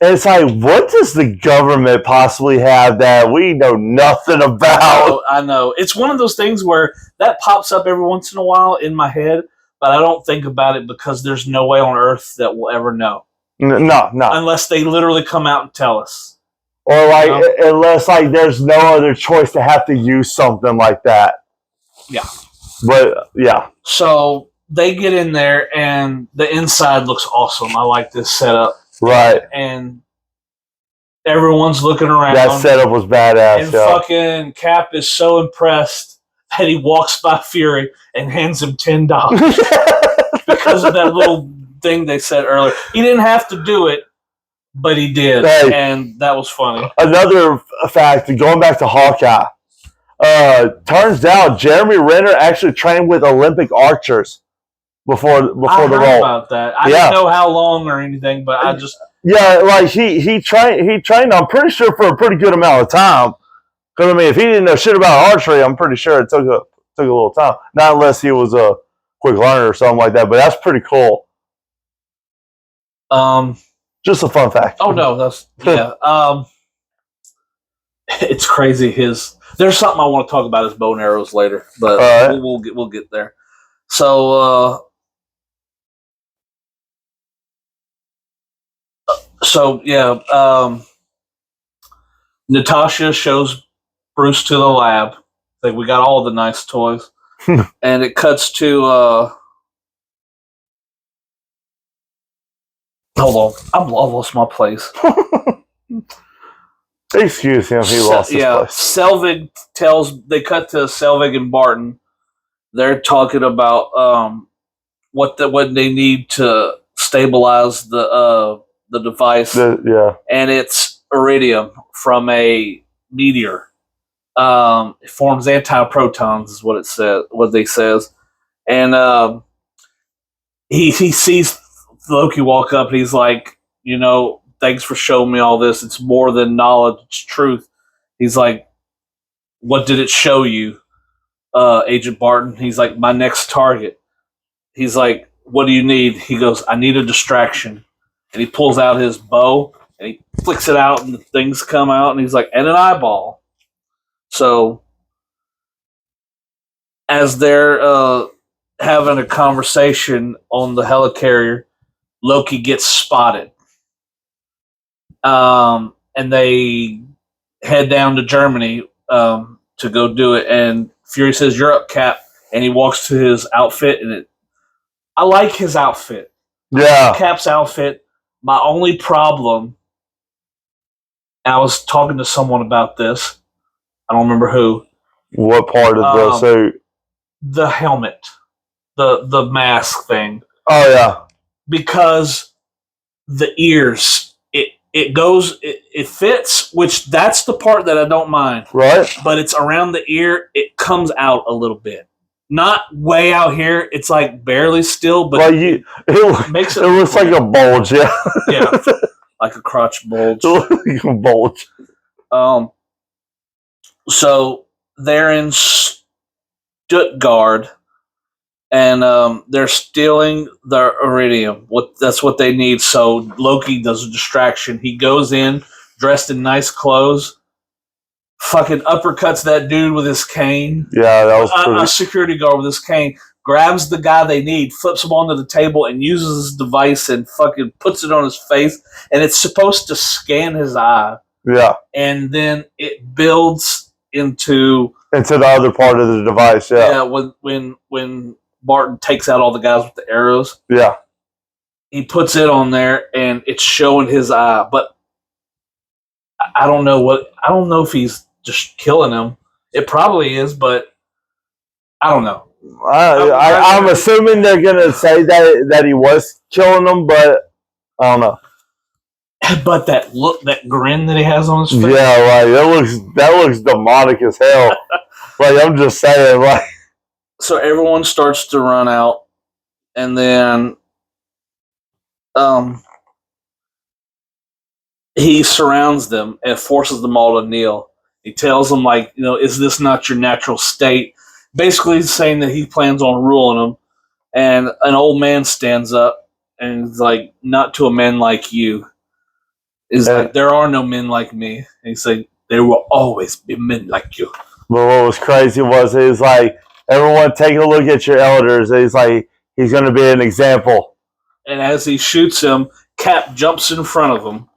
B: And it's like, what does the government possibly have that we know nothing about?
A: I know. It's one of those things where that pops up every once in a while in my head, but I don't think about it because there's no way on earth that we'll ever know.
B: No.
A: Unless they literally come out and tell us.
B: Or like, unless like there's no other choice to have to use something like that.
A: Yeah.
B: But, yeah.
A: So they get in there, and the inside looks awesome. I like this setup.
B: Right.
A: And everyone's looking around.
B: That setup was badass.
A: And fucking Cap is so impressed that he walks by Fury and hands him $10 because of that little thing they said earlier. He didn't have to do it, but he did, and that was funny.
B: Another fact, going back to Hawkeye, turns out Jeremy Renner actually trained with Olympic archers before the role.
A: I heard about that. I didn't know how long or anything, but I just
B: like he trained. I'm pretty sure for a pretty good amount of time. Because I mean, if he didn't know shit about archery, I'm pretty sure it took a little time. Not unless he was a quick learner or something like that. But that's pretty cool. Just a fun fact.
A: Oh no, that's it's crazy. There's something I want to talk about his bow and arrows later, but we'll get there. So Natasha shows Bruce to the lab. Like, we got all the nice toys, and it cuts to. Hold on, I've lost my place.
B: Excuse him, he lost his place.
A: Selvig they cut to Selvig and Barton. They're talking about what they need to stabilize the device. And it's iridium from a meteor. It forms antiprotons, is what it says. What they says, and he sees Loki walk up, and he's like, thanks for showing me all this. It's more than knowledge, it's truth. He's like, what did it show you, Agent Barton? He's like, my next target. He's like, what do you need? He goes, I need a distraction. And he pulls out his bow, and he flicks it out, and the things come out, and he's like, and an eyeball. So, as they're having a conversation on the helicarrier, Loki gets spotted. And they head down to Germany to go do it. And Fury says, "You're up, Cap." And he walks to his outfit, and I like his outfit.
B: Yeah.
A: Cap's outfit. My only problem, I was talking to someone about this. I don't remember who.
B: What part of the suit?
A: The helmet. The mask thing.
B: Oh, yeah.
A: Because the ears, it fits, which that's the part that I don't mind.
B: Right.
A: But it's around the ear, it comes out a little bit. Not way out here, it's like barely still, but
B: it looks like a bulge, yeah.
A: Yeah. Like a crotch bulge.
B: Like a bulge.
A: So they're in Stuttgart, and they're stealing the iridium. That's what they need. So Loki does a distraction. He goes in, dressed in nice clothes, fucking uppercuts that dude with his cane.
B: Yeah, that was pretty.
A: A security guard with his cane. grabs the guy they need, flips him onto the table, and uses his device and fucking puts it on his face. And it's supposed to scan his eye.
B: Yeah.
A: And then it builds into
B: the other part of the device. Yeah.
A: Yeah. When Barton takes out all the guys with the arrows.
B: Yeah.
A: He puts it on there, and it's showing his eye. But I don't know if he's just killing him. It probably is, but I don't know.
B: I'm assuming they're gonna say that he was killing them, but I don't know.
A: But that grin that he has on his face.
B: Yeah, like that looks demonic as hell. Like I'm just saying, like.
A: So everyone starts to run out, and then he surrounds them and forces them all to kneel. He tells them, like, is this not your natural state? Basically saying that he plans on ruling them. And an old man stands up and is like, not to a man like you. Like, there are no men like me. And he's like, there will always be men like you.
B: But what was crazy was he's like, everyone take a look at your elders. And he's like, he's going to be an example.
A: And as he shoots him, Cap jumps in front of him.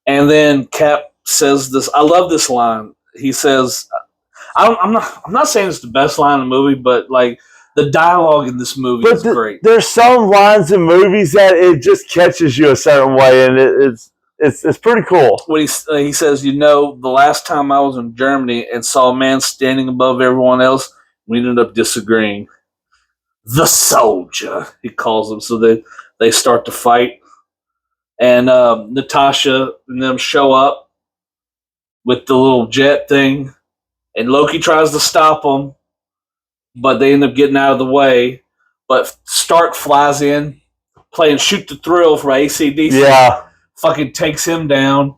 A: And then Cap says this. I love this line. He says, I'm not saying it's the best line in the movie, but like the dialogue in this movie is great.
B: There's some lines in movies that it just catches you a certain way, and it's pretty cool.
A: When he says, the last time I was in Germany and saw a man standing above everyone else, we ended up disagreeing. The soldier, he calls him. So they start to fight, and Natasha and them show up with the little jet thing. And Loki tries to stop them, but they end up getting out of the way. But Stark flies in, playing Shoot the Thrill for AC/DC.
B: Yeah.
A: Fucking takes him down.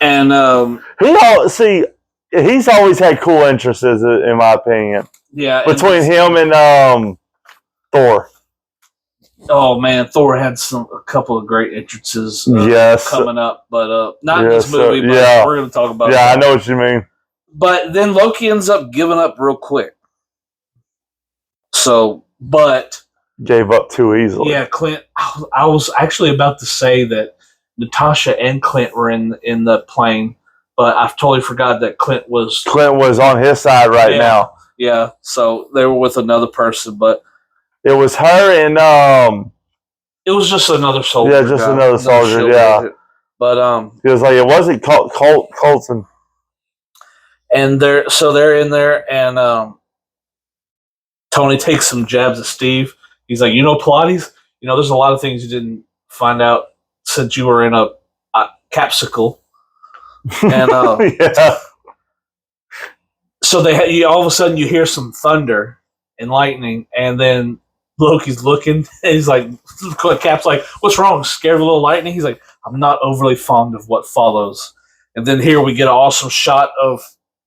A: And
B: he's always had cool interests, in my opinion.
A: Yeah.
B: Between him and Thor.
A: Oh man, Thor had a couple of great entrances coming up, but not in this movie, but we're gonna talk about it.
B: Yeah, I know what you mean.
A: But then Loki ends up giving up real quick.
B: Gave up too easily.
A: Yeah, Clint. I was actually about to say that Natasha and Clint were in the plane, but I've totally forgot that Clint was
B: on his side now.
A: Yeah, so they were with another person, but
B: it was her and
A: it was just another soldier.
B: Yeah, just another soldier. Yeah,
A: but
B: it was like it wasn't Colton.
A: And they're in there, and Tony takes some jabs at Steve. He's like, Pilates? There's a lot of things you didn't find out since you were in a capsicle. And
B: yeah.
A: So all of a sudden you hear some thunder and lightning, and then Loki's looking, and he's like, Cap's like, what's wrong? Scared of a little lightning? He's like, I'm not overly fond of what follows. And then here we get an awesome shot of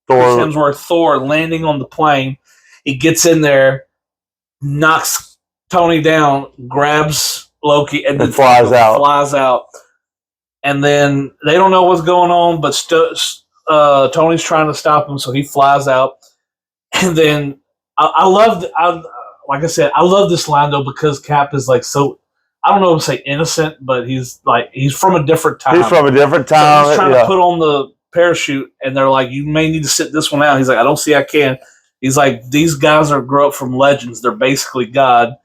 A: Thor landing on the plane. He gets in there, knocks Tony down, grabs Loki, and then flies out. And then they don't know what's going on, but Tony's trying to stop him, so he flies out. And then I love this line though, because Cap is like so. I don't know if to say innocent, but he's from a different time.
B: He's from a different time.
A: So he's trying to put on the parachute, and they're like, you may need to sit this one out. He's like, I don't see I can. He's like, these guys grew up from legends. They're basically God.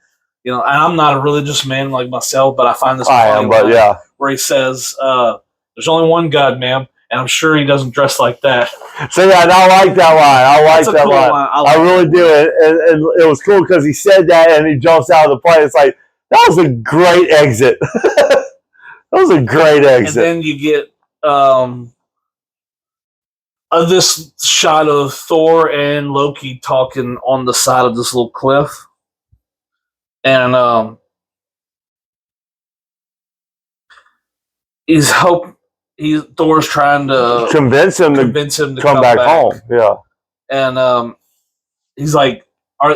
A: And I'm not a religious man like myself, but I find this funny where he says, there's only one God, ma'am, and I'm sure he doesn't dress like that.
B: So yeah, I like that line. I like that line. I really do. And it was cool because he said that and he jumps out of the plane. It's like, that was a great exit. That was a great exit.
A: And then you get this shot of Thor and Loki talking on the side of this little cliff. And Thor's trying to
B: convince him to come back home. Yeah.
A: And he's like,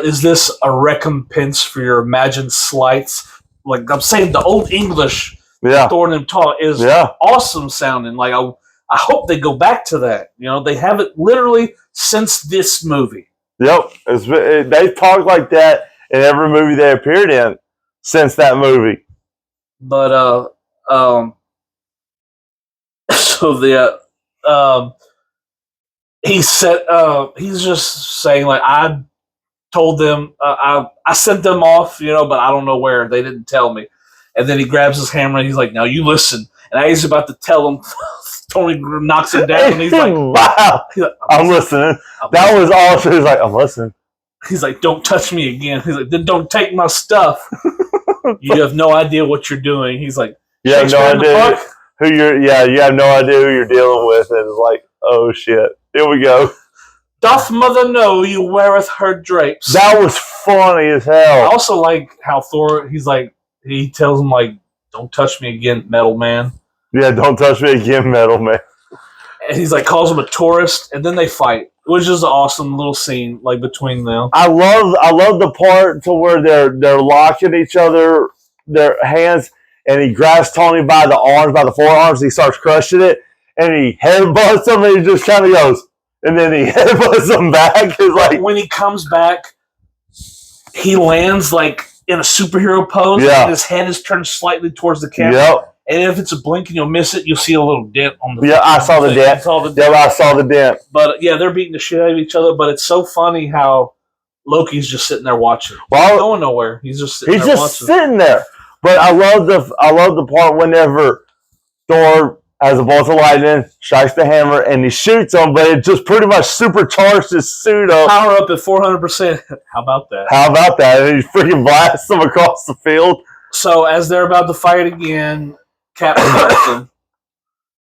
A: is this a recompense for your imagined slights? Like I'm saying, the old English Thor and him talk is awesome sounding. Like I hope they go back to that. They haven't literally since this movie.
B: Yep. They've talked like that in every movie they appeared in since that movie.
A: But so he's just saying like I told them I sent them off, but I don't know where. They didn't tell me. And then he grabs his hammer and he's like, "Now you listen." And he's about to tell him. Tony knocks him down and he's like,
B: "Wow, I'm listening." That was awesome. He's like, "I'm listening."
A: He's like, "Don't touch me again." He's like, "Then don't take my stuff." You have no idea what you're doing. He's like,
B: "You have no idea who you're. Yeah, you have no idea who you're dealing with." And it's like, "Oh shit, here we go."
A: Doth mother know you weareth her drapes?
B: That was funny as hell.
A: I also like how Thor. He's like, he tells him like, "Don't touch me again, Metal Man."
B: Yeah, don't touch me again, Metal Man.
A: And he's like, calls him a tourist, and then they fight, which is an awesome little scene like between them.
B: I love the part to where they're locking each other, their hands, and he grabs Tony by the arms, by the forearms, and he starts crushing it, and he headbutts him, and he just kind of goes, and then he headbutts him back. It's like
A: when he comes back, he lands like in a superhero pose, and his head is turned slightly towards the camera.
B: Yep.
A: And if it's a blink and you'll miss it, you'll see a little dent on the.
B: Yeah, I saw the dent. Yeah, I saw the dent.
A: But yeah, they're beating the shit out of each other. But it's so funny how Loki's just sitting there watching. Well, he's going nowhere. He's just sitting there watching.
B: Sitting there. But I love the part whenever Thor has a bolt of lightning, strikes the hammer, and he shoots him, but it just pretty much supercharged his suit up.
A: Power up at 400%. How about that?
B: And he freaking blasts him across the field.
A: So as they're about to fight again, Cap grabs him,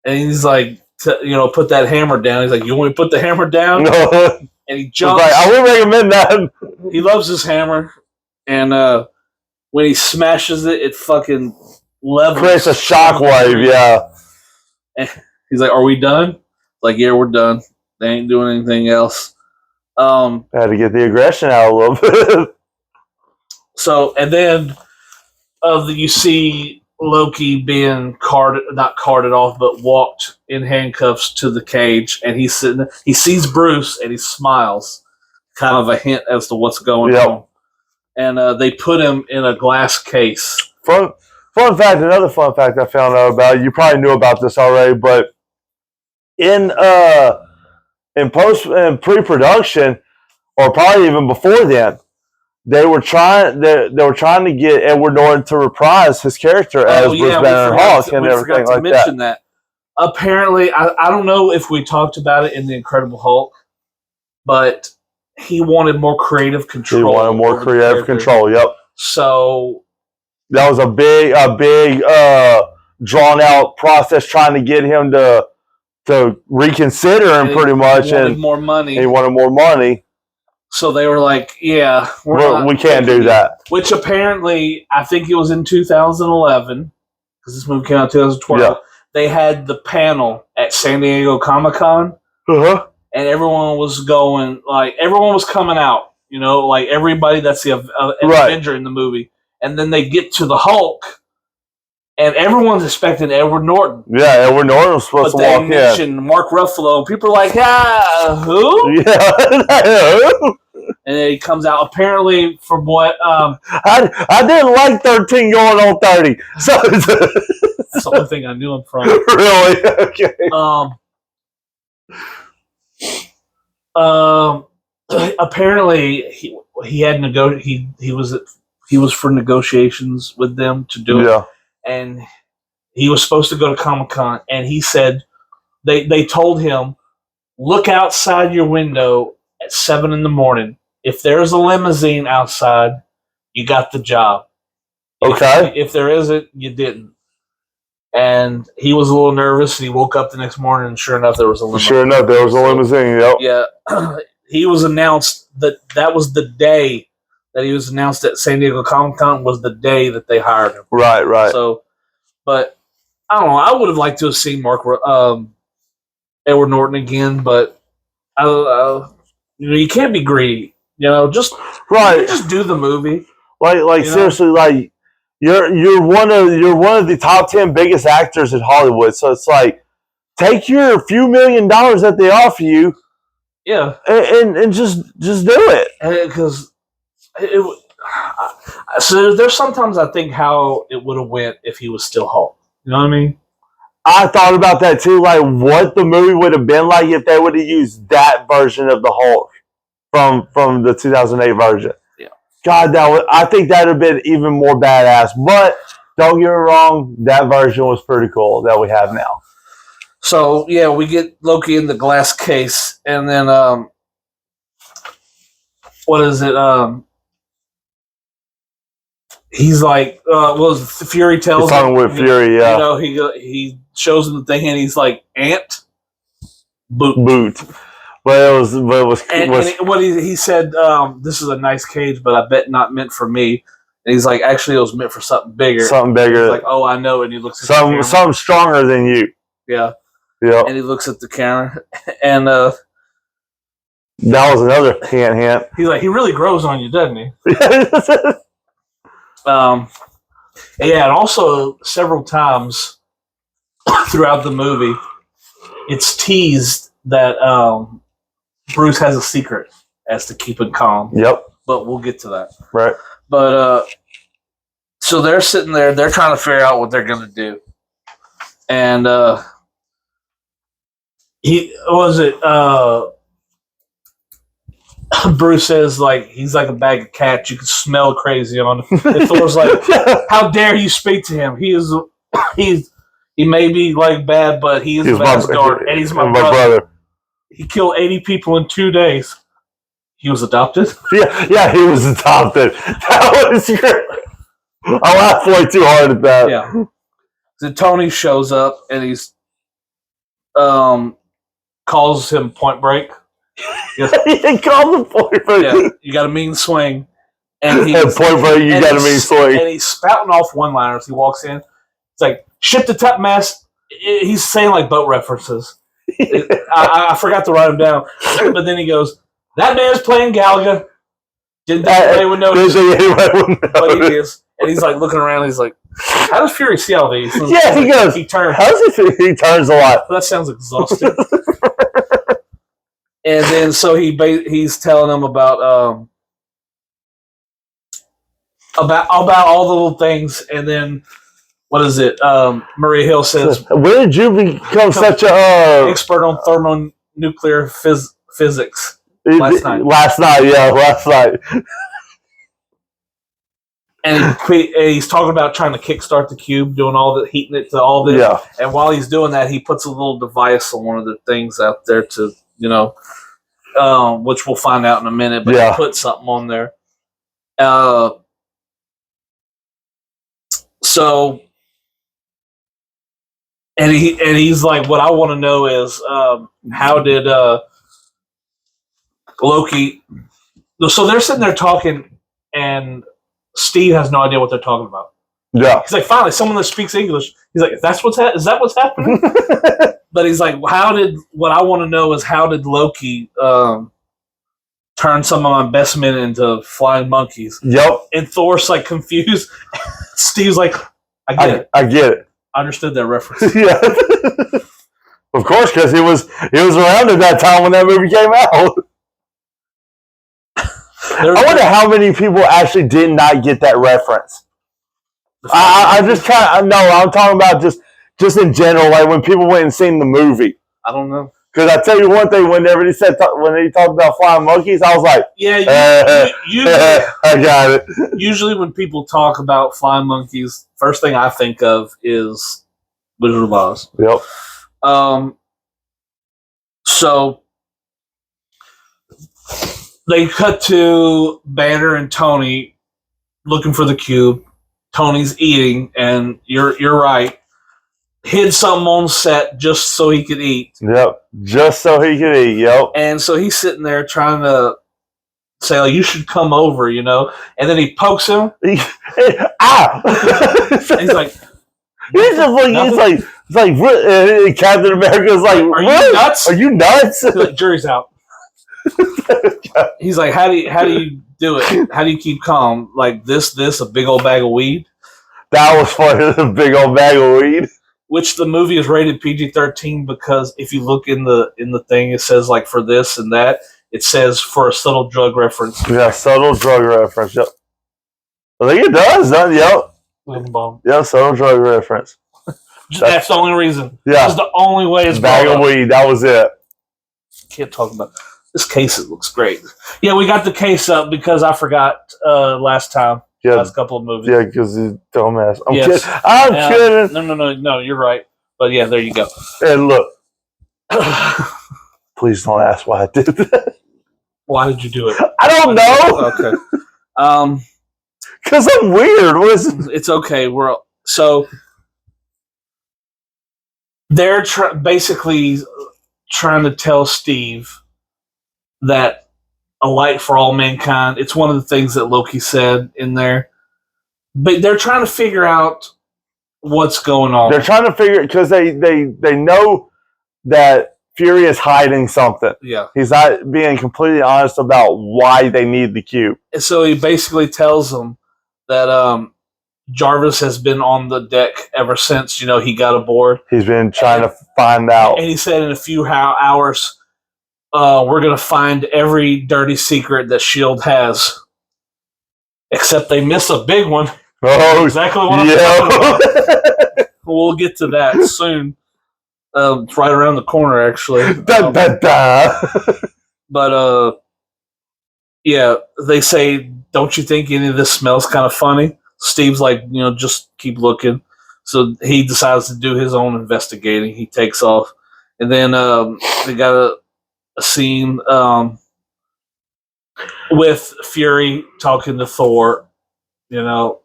A: and he's like, put that hammer down. He's like, "You want me to put the hammer down?"
B: No.
A: And he jumps.
B: Like, I would recommend that.
A: He loves his hammer, and when he smashes it, it fucking levels.
B: Creates a shockwave, yeah.
A: And he's like, "Are we done?" Like, "Yeah, we're done. They ain't doing anything else."
B: Had to get the aggression out a little bit.
A: So, and then you see Loki being not carted off, but walked in handcuffs to the cage, and he's sitting there. He sees Bruce and he smiles, kind of a hint as to what's going on. And they put him in a glass case.
B: Another fun fact I found out about, you probably knew about this already, but in pre-production, or probably even before then, they were trying to get Edward Norton to reprise his character as Bruce Banner and Hulk and everything like that.
A: Apparently, I don't know if we talked about it in The Incredible Hulk, but he wanted more creative control.
B: He wanted more creative control. Yep.
A: So
B: that was a big drawn out process trying to get him to reconsider him pretty much, and
A: more money.
B: He wanted more money.
A: So they were like, "Yeah,
B: we can't do that."
A: Which apparently, I think it was in 2011, because this movie came out in 2012. Yeah. They had the panel at San Diego Comic-Con, and everyone was everyone was coming out, like everybody that's the Avenger in the movie. And then they get to the Hulk, and everyone's expecting Edward Norton.
B: Yeah, Edward Norton was supposed to walk in. But they mentioned
A: Mark Ruffalo, and people are like, who?
B: Yeah.
A: And then he comes out, apparently, from what...
B: I didn't like 13 going on 30. So
A: that's the only thing I knew him from.
B: Really?
A: Okay. Apparently, he had he was for negotiations with them to do it. And he was supposed to go to Comic-Con, and he said they told him, look outside your window at 7 a.m. If there's a limousine outside, you got the job.
B: Okay.
A: If there isn't, you didn't. And he was a little nervous, and he woke up the next morning, and sure enough, there was a limousine.
B: Sure enough, there was a limousine, yep.
A: Yeah. He was announced that was the day that he was announced at San Diego Comic-Con was the day that they hired him.
B: Right.
A: So, but I don't know. I would have liked to have seen Edward Norton again, but you can't be greedy. Just do the movie.
B: Like seriously, like you're one of the top 10 biggest actors in Hollywood. So it's like, take your few $1 million that they offer you.
A: Yeah,
B: and just do it.
A: Because so there's sometimes I think how it would have went if he was still Hulk. You know what I mean?
B: I thought about that too, like what the movie would have been like if they would have used that version of the Hulk from the 2008 version.
A: Yeah.
B: God, I think that would have been even more badass. But don't get me wrong, that version was pretty cool that we have now.
A: So yeah, we get Loki in the glass case, and then what is it? He's like, Fury tells
B: he's talking
A: him,
B: with Fury, yeah.
A: You know, he shows him the thing, and he's like, ant,
B: boot. But it was
A: what he said. This is a nice cage, but I bet not meant for me. And he's like, actually, it was meant for something bigger.
B: Something bigger.
A: He's like, oh, I know. And he looks at
B: something stronger than you.
A: Yeah.
B: Yeah.
A: And he looks at the camera, and
B: that was another hint.
A: He's like, he really grows on you, doesn't he? Yeah, and also several times throughout the movie, it's teased that Bruce has a secret as to keeping calm.
B: Yep.
A: But we'll get to that.
B: Right.
A: But so they're sitting there, they're trying to figure out what they're going to do. And Bruce says, like, he's like a bag of cats. You can smell crazy on him. And Thor's like, how dare you speak to him? He may be like bad, but he is Asgard, and he's my brother. He killed 80 people in 2 days. He was adopted?
B: Yeah, he was adopted. That was great. I laughed way too hard at that.
A: Yeah. So Tony shows up, and he's calls him Point Break.
B: He called him Point Break.
A: Yeah, you got a mean swing. And
B: Point Break, you got a mean swing.
A: And he's spouting off one-liners. He walks in. It's like, ship the top mast. He's saying like boat references. I forgot to write them down. But then he goes, that man's playing Galaga. Didn't think anybody would notice. But he is. And he's like looking around. He's like, how does Fury see all these?
B: Yeah, he goes.
A: He turns.
B: How does he turns a lot?
A: That sounds exhausting. And then so he's telling them about all the little things, and then what is it? Maria Hill says,
B: "When did you become such a
A: expert on thermonuclear physics?" Last night.
B: Last night.
A: And he's talking about trying to kickstart the cube, doing all the heating it to all this.
B: Yeah.
A: And while he's doing that, he puts a little device on one of the things out there to, which we'll find out in a minute. But he put something on there. So, and he's like, what I want to know is how did Loki? So they're sitting there talking, and Steve has no idea what they're talking about.
B: Yeah,
A: he's like, finally, someone that speaks English. He's like, is that what's happening? But he's like, what I want to know is how did Loki turn some of my best men into flying monkeys?
B: Yep.
A: And Thor's like confused. Steve's like, I get it. I understood that reference.
B: Yeah. Of course, because he was around at that time when that movie came out. I wonder how many people actually did not get that reference. I'm talking about just in general, like when people went and seen the movie.
A: I don't know.
B: Because I tell you one thing, when he talked about flying monkeys, I was like,
A: yeah, usually,
B: I got it.
A: Usually when people talk about flying monkeys, first thing I think of is Wizard of Oz.
B: Yep.
A: So they cut to Banner and Tony looking for the cube. Tony's eating, and you're right. Hid something on set just so he could eat.
B: Yep, just so he could eat. Yep.
A: And so he's sitting there trying to say, like, you should come over, And then he pokes him.
B: He's
A: like,
B: Captain America's like,
A: are you nuts?
B: Are you nuts?
A: He's like, jury's out. He's like, how do you do it? How do you keep calm? Like this, a big old bag of weed.
B: That was funny. A big old bag of weed.
A: which the movie is rated PG-13 because if you look in the thing, it says like for this and that. It says for a subtle drug reference.
B: Yeah, subtle drug reference. Yep. I think it does. Yep. Yeah, subtle drug reference.
A: That's the only reason.
B: Yeah.
A: That's the only way it's
B: bag of weed. That was it.
A: Can't talk about this case. It looks great. Yeah, we got the case up because I forgot last time.
B: Yeah.
A: Last couple of movies.
B: Yeah, because he's dumbass. I'm kidding.
A: No, you're right. But yeah, there you go.
B: And look, please don't ask why I did that.
A: Why did you do it?
B: I don't know.
A: Okay.
B: Because I'm weird. What is it?
A: It's okay. They're basically trying to tell Steve that a light for all mankind. It's one of the things that Loki said in there. But they're trying to figure out what's going on.
B: They're trying to figure it because they know that Fury is hiding something.
A: Yeah.
B: He's not being completely honest about why they need the cube.
A: And so he basically tells them that Jarvis has been on the deck ever since, he got aboard.
B: He's been trying to find out.
A: And he said in a few hours, we're going to find every dirty secret that S.H.I.E.L.D. has. Except they miss a big one.
B: Oh,
A: exactly what I'm talking about. We'll get to that soon. It's right around the corner, actually. But, yeah, they say, don't you think any of this smells kind of funny? Steve's like, just keep looking. So he decides to do his own investigating. He takes off. And then they got a scene with Fury talking to Thor, about,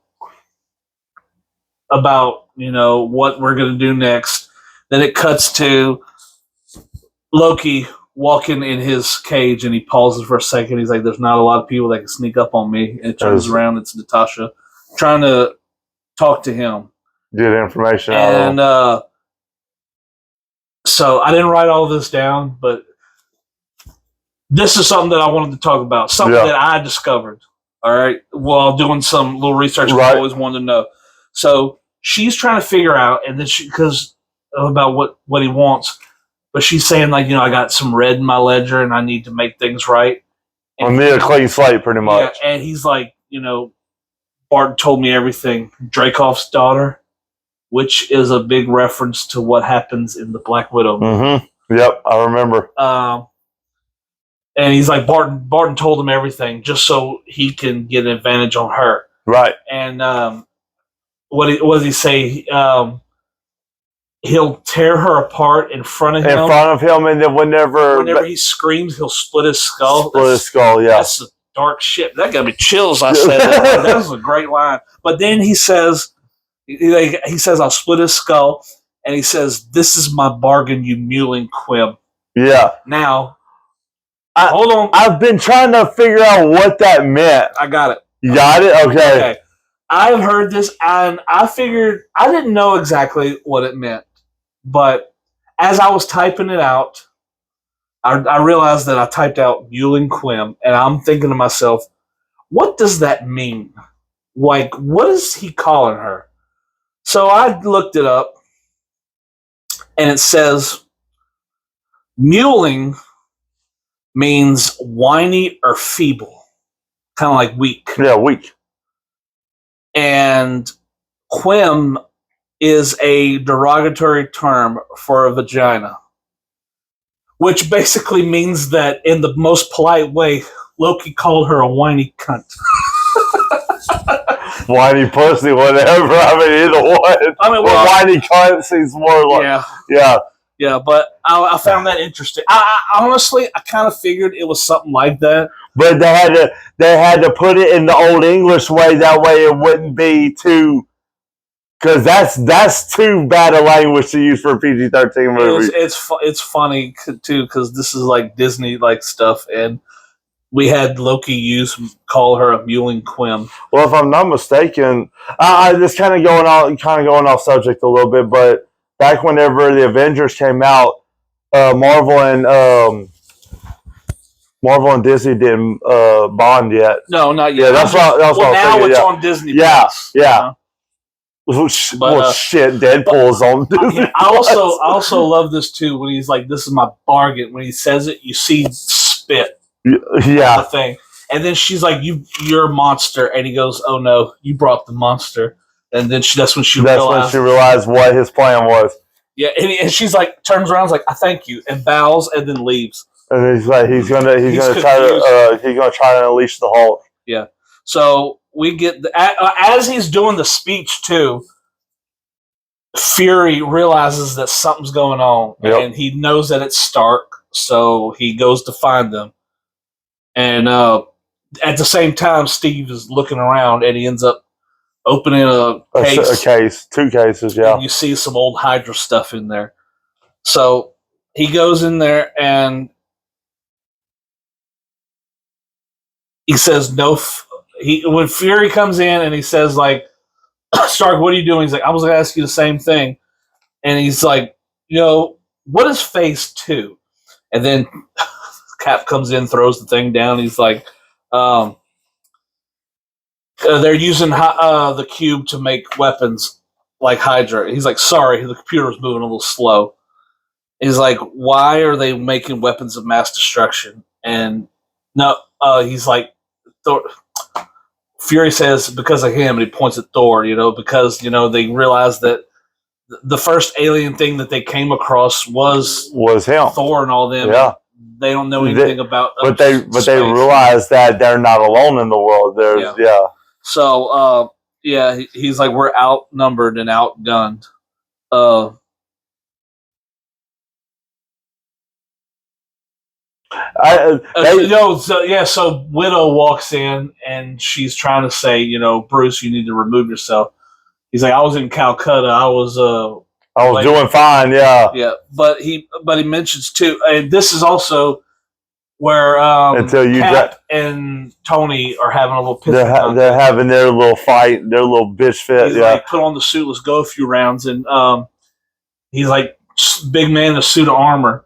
A: what we're going to do next. Then it cuts to Loki walking in his cage, and he pauses for a second. He's like, there's not a lot of people that can sneak up on me. And it turns around. It's Natasha trying to talk to him.
B: Get information
A: out of him. So I didn't write all this down, but this is something that I wanted to talk about. Something that I discovered, all right, while doing some little research I always wanted to know. So she's trying to figure out, and then because about what he wants, but she's saying, like, I got some red in my ledger and I need to make things right.
B: I need a clean slate, pretty much.
A: Yeah, and he's like, Bart told me everything. Dracov's daughter, which is a big reference to what happens in the Black Widow movie.
B: Mm-hmm. Yep, I remember.
A: And he's like, Barton told him everything just so he can get an advantage on her.
B: Right.
A: And what does he say? He'll tear her apart in front of him.
B: In front of him, and then whenever
A: he screams, he'll split his skull.
B: Yeah.
A: That's some dark shit. That got me chills. I said that was a great line. But then he says, I'll split his skull, and he says, "This is my bargain, you mewling quib."
B: Yeah.
A: Now, hold on.
B: I've been trying to figure out what that meant.
A: I got it.
B: You got it? Okay.
A: I've heard this, and I figured I didn't know exactly what it meant. But as I was typing it out, I realized that I typed out Mewling Quim, and I'm thinking to myself, what does that mean? Like, what is he calling her? So I looked it up, and it says mewling means whiny or feeble, kind of like weak.
B: Yeah, weak.
A: And quim is a derogatory term for a vagina, which basically means that in the most polite way, Loki called her a whiny cunt.
B: Whiny pussy, whatever. I mean, either one. Whiny cunt seems more like...
A: Yeah, but I found that interesting. I honestly, I kind of figured it was something like that.
B: But they had to put it in the old English way. That way it wouldn't be too... Because that's too bad a language to use for a PG-13 movie.
A: It's funny, too, because this is like Disney-like stuff, and we had Loki call her a mewling quim.
B: Well, if I'm not mistaken, this kind of going off subject a little bit, but back whenever the Avengers came out, Marvel and Disney didn't bond yet.
A: No, not yet.
B: Yeah, that's what I was
A: now
B: thinking,
A: it's on Disney+.
B: Yeah. Shit, Deadpool's on Disney.
A: I also love this too when he's like, "This is my bargain." When he says it, you see spit.
B: Yeah.
A: The thing, and then she's like, "You're a monster," and he goes, "Oh no, you brought the monster." And then that's when she realized
B: what his plan was.
A: Yeah, and she's like, turns around, like, "I thank you," and bows, and then leaves.
B: And he's like, he's gonna try to unleash the Hulk.
A: Yeah. So we get as he's doing the speech too. Fury realizes that something's going on, and he knows that it's Stark, so he goes to find them. And at the same time, Steve is looking around, and he ends up opening a case.
B: 2 cases, yeah.
A: And you see some old Hydra stuff in there. So he goes in there, and he says no. When Fury comes in, and he says, like, Stark, what are you doing? He's like, I was going to ask you the same thing. And he's like, what is Phase 2? And then Cap comes in, throws the thing down. He's like, they're using the cube to make weapons like Hydra. He's like, sorry, the computer's moving a little slow. He's like, why are they making weapons of mass destruction? And no, he's like, Fury says because of him, and he points at Thor, because, they realized that the first alien thing that they came across was
B: him.
A: Thor and all them.
B: Yeah.
A: They don't know anything about
B: but they realize that they're not alone in the world.
A: So he's like, we're outnumbered and outgunned. So Widow walks in, and she's trying to say, Bruce, you need to remove yourself. He's like, I was in Calcutta. I was
B: doing fine. Yeah.
A: Yeah, but he mentions too, and this is also where Cap and Tony are having a little piss.
B: They're having their little fight, their little bitch fit.
A: He's like, put on the suit. Let's go a few rounds, and he's like, big man in a suit of armor.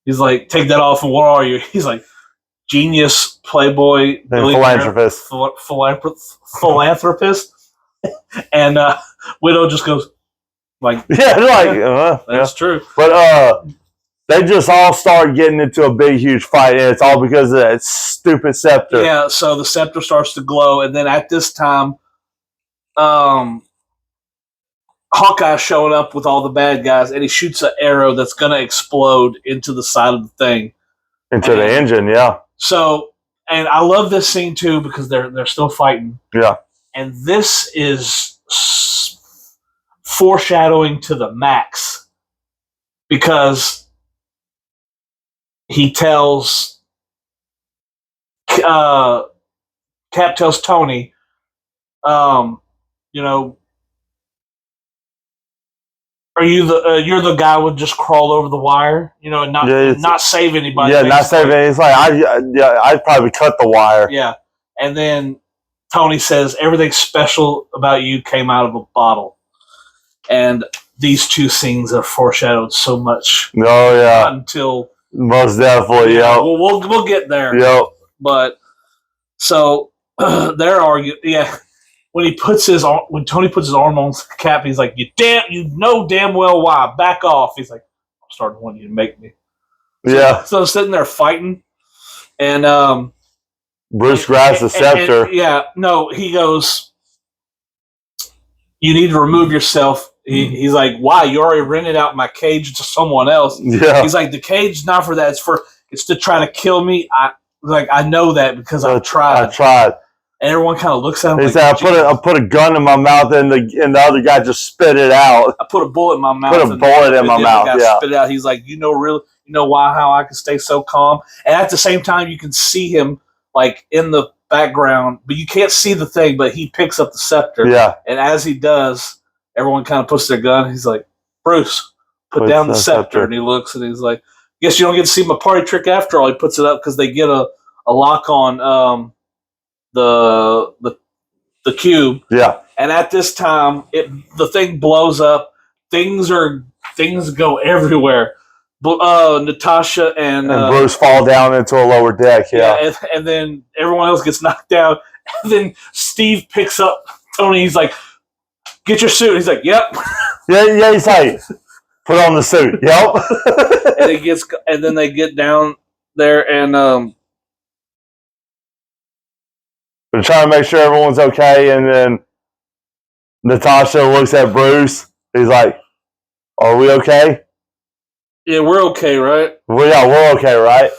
A: He's like, take that off, and what are you? He's like, genius, playboy,
B: philanthropist.
A: Philanthropist. And Widow just goes, like, that's true.
B: But they just all start getting into a big, huge fight, and it's all because of that stupid scepter.
A: Yeah, so the scepter starts to glow, and then at this time, Hawkeye's showing up with all the bad guys, and he shoots an arrow that's going to explode into the side of the thing.
B: Into the engine, yeah.
A: So, and I love this scene, too, because they're still fighting.
B: Yeah.
A: And this is foreshadowing to the max, because he tells Cap tells Tony, are you you're the guy who would just crawl over the wire, and not save anybody?
B: Yeah, not save anybody. It's like I'd probably cut the wire.
A: Yeah, and then Tony says everything special about you came out of a bottle, and these two scenes are foreshadowed so much.
B: Oh yeah,
A: not until
B: most definitely. Yeah,
A: we'll get there.
B: Yep.
A: But so they're arguing. Yeah. When Tony puts his arm on Cap, he's like, you know damn well why. Back off. He's like, I'm starting to want you to make me. So sitting there fighting, and
B: Bruce grabs the scepter.
A: He goes, you need to remove yourself. He's like, why? You already rented out my cage to someone else.
B: Yeah.
A: He's like, the cage's not for that. It's to try to kill me. I know that because I tried. And everyone kind of looks at him.
B: He said, "I put a gun in my mouth, and the other guy just spit it out."
A: I put a bullet in my mouth.
B: Put a bullet in my mouth. Yeah.
A: Spit it out. He's like, how I can stay so calm. And at the same time, you can see him like in the background, but you can't see the thing. But he picks up the scepter.
B: Yeah.
A: And as he does, everyone kind of puts their gun. He's like, Bruce, put down the scepter. And he looks, and he's like, guess you don't get to see my party trick after all. He puts it up because they get a lock on. The cube.
B: Yeah.
A: And at this time, the thing blows up. Things go everywhere. Natasha and
B: Bruce fall down into a lower deck. Yeah.
A: And then everyone else gets knocked out. And then Steve picks up Tony. He's like, get your suit. He's like, yep.
B: Yeah. He's like, put on the suit. Yep.
A: And then they get down there and
B: they're trying to make sure everyone's okay. And then Natasha looks at Bruce. He's like, "Are we okay?
A: Yeah, we're okay, right?
B: We're okay, right?"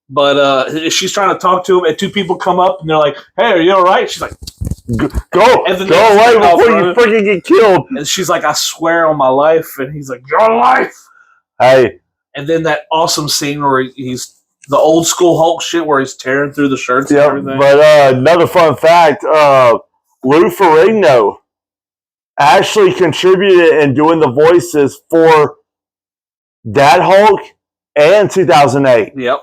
A: But she's trying to talk to him, and two people come up, and they're like, "Hey, are you all right?" She's like,
B: Go away before you freaking get killed.
A: And she's like, "I swear on my life," and he's like, "Your life."
B: Hey.
A: And then that awesome scene where he's the old school Hulk shit, where he's tearing through the shirts and everything.
B: But another fun fact: Lou Ferrigno actually contributed in doing the voices for that Hulk and 2008.
A: Yep.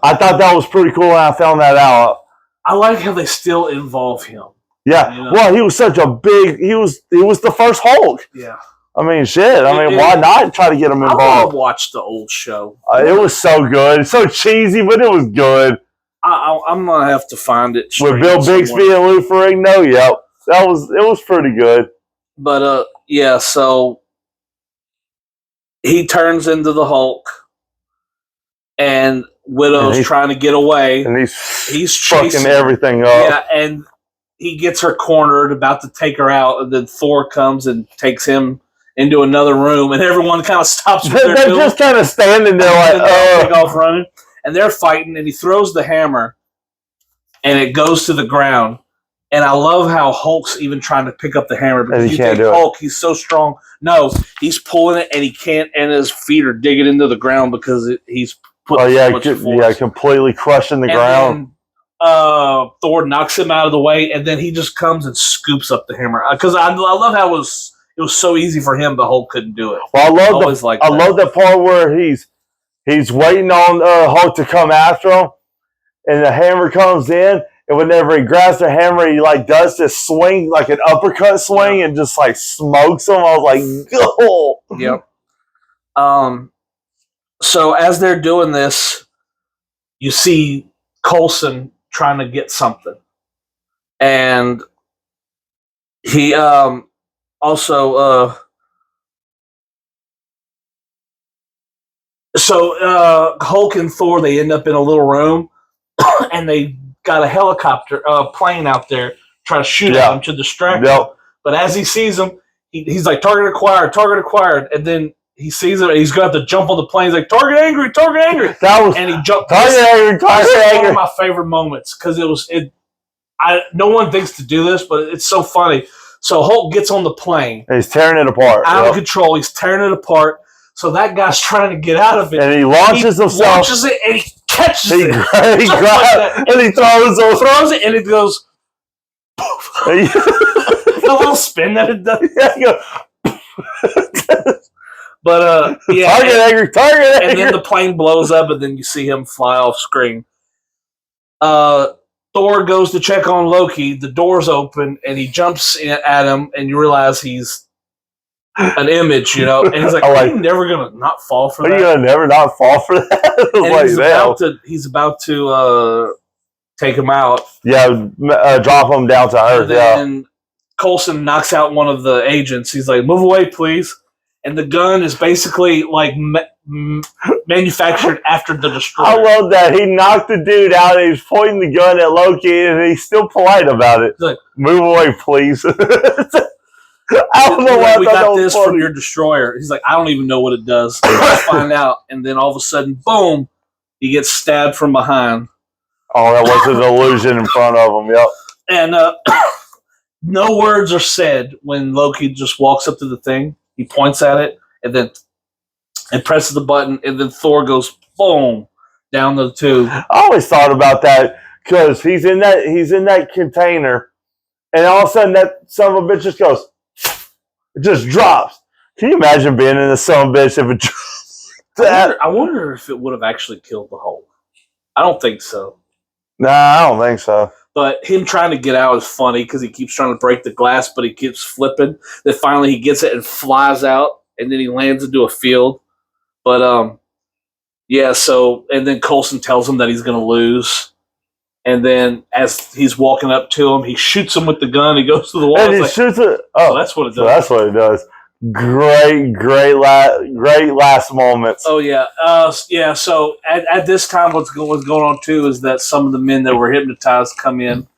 B: I thought that was pretty cool when I found that out.
A: I like how they still involve him.
B: Yeah. You know? Well, he was such a big. He was the first Hulk.
A: Yeah.
B: I mean, shit. Why not try to get him involved? I want
A: to watch the old show.
B: It was so good. It's so cheesy, but it was good.
A: I'm gonna have to find it
B: with Bill Bixby and Lou Ferrigno. Yep, it was pretty good.
A: But yeah. So he turns into the Hulk, and Widow's trying to get away,
B: and he's
A: chasing
B: fucking everything up.
A: Yeah, and he gets her cornered, about to take her out, and then Thor comes and takes him into another room, and everyone kind of stops.
B: They're just kind of standing there like,
A: take off running, and they're fighting, and he throws the hammer, and it goes to the ground. And I love how Hulk's even trying to pick up the hammer, because you think Hulk, he's so strong. No, he's pulling it, and he can't, and his feet are digging into the ground because he's put so much force.
B: Completely crushing the ground.
A: Then, Thor knocks him out of the way, and then he just comes and scoops up the hammer. Because I love how it was so easy for him, but Hulk couldn't do it.
B: Well, I love the part where he's waiting on Hulk to come after him, and the hammer comes in, and whenever he grabs the hammer, he does this swing, like an uppercut swing, and just smokes him. I was like, go.
A: Yep. So as they're doing this, you see Coulson trying to get something, and he also Hulk and Thor, they end up in a little room, and they got a helicopter plane out there trying to shoot at him to distract him. But as he sees him, he's like, target acquired, and then he sees him, and he's going to have to jump on the plane. He's like, target angry. And he jumped. Target angry. One of my favorite moments, because no one thinks to do this, but it's so funny. So Hulk gets on the plane.
B: And he's tearing it apart.
A: Out of control. He's tearing it apart. So that guy's trying to get out of it.
B: And he launches himself.
A: Launches it, and he catches it.
B: He grabs it, and he throws
A: it, and it goes. The little spin that it does. But yeah,
B: target angry.
A: And then the plane blows up, and then you see him fly off screen. Thor goes to check on Loki. The door's open, and he jumps at him, and you realize he's an image, and he's like, "Are you never gonna not fall for that?
B: Are you gonna never not fall for that?"
A: And he's about to take him out.
B: Yeah, drop him down to earth.
A: And Coulson knocks out one of the agents. He's like, "Move away, please." And the gun is basically manufactured after the destroyer.
B: I love that. He knocked the dude out, and he's pointing the gun at Loki, and he's still polite about it.
A: He's like,
B: "Move away, please." I don't know why
A: we got this from your destroyer. He's like, I don't even know what it does. Let's find out. And then all of a sudden, boom, he gets stabbed from behind.
B: Oh, that was an illusion in front of him. Yep.
A: And no words are said when Loki just walks up to the thing. He points at it, and then presses the button, and then Thor goes boom down the tube.
B: I always thought about that, because he's in that container, and all of a sudden that son of a bitch just goes. It just drops. Can you imagine being in the son of a bitch if it drops?
A: I wonder if it would have actually killed the Hulk. I don't think so.
B: Nah, I don't think so.
A: But him trying to get out is funny, because he keeps trying to break the glass, but he keeps flipping. Then finally he gets it and flies out, and then he lands into a field. But yeah, and then Coulson tells him that he's going to lose. And then as he's walking up to him, he shoots him with the gun. He goes to the wall.
B: And he shoots it. Oh,
A: so that's what it does.
B: So that's what it does. Great last moments.
A: Oh yeah, yeah. So at this time, what's going on too is that some of the men that were hypnotized come in,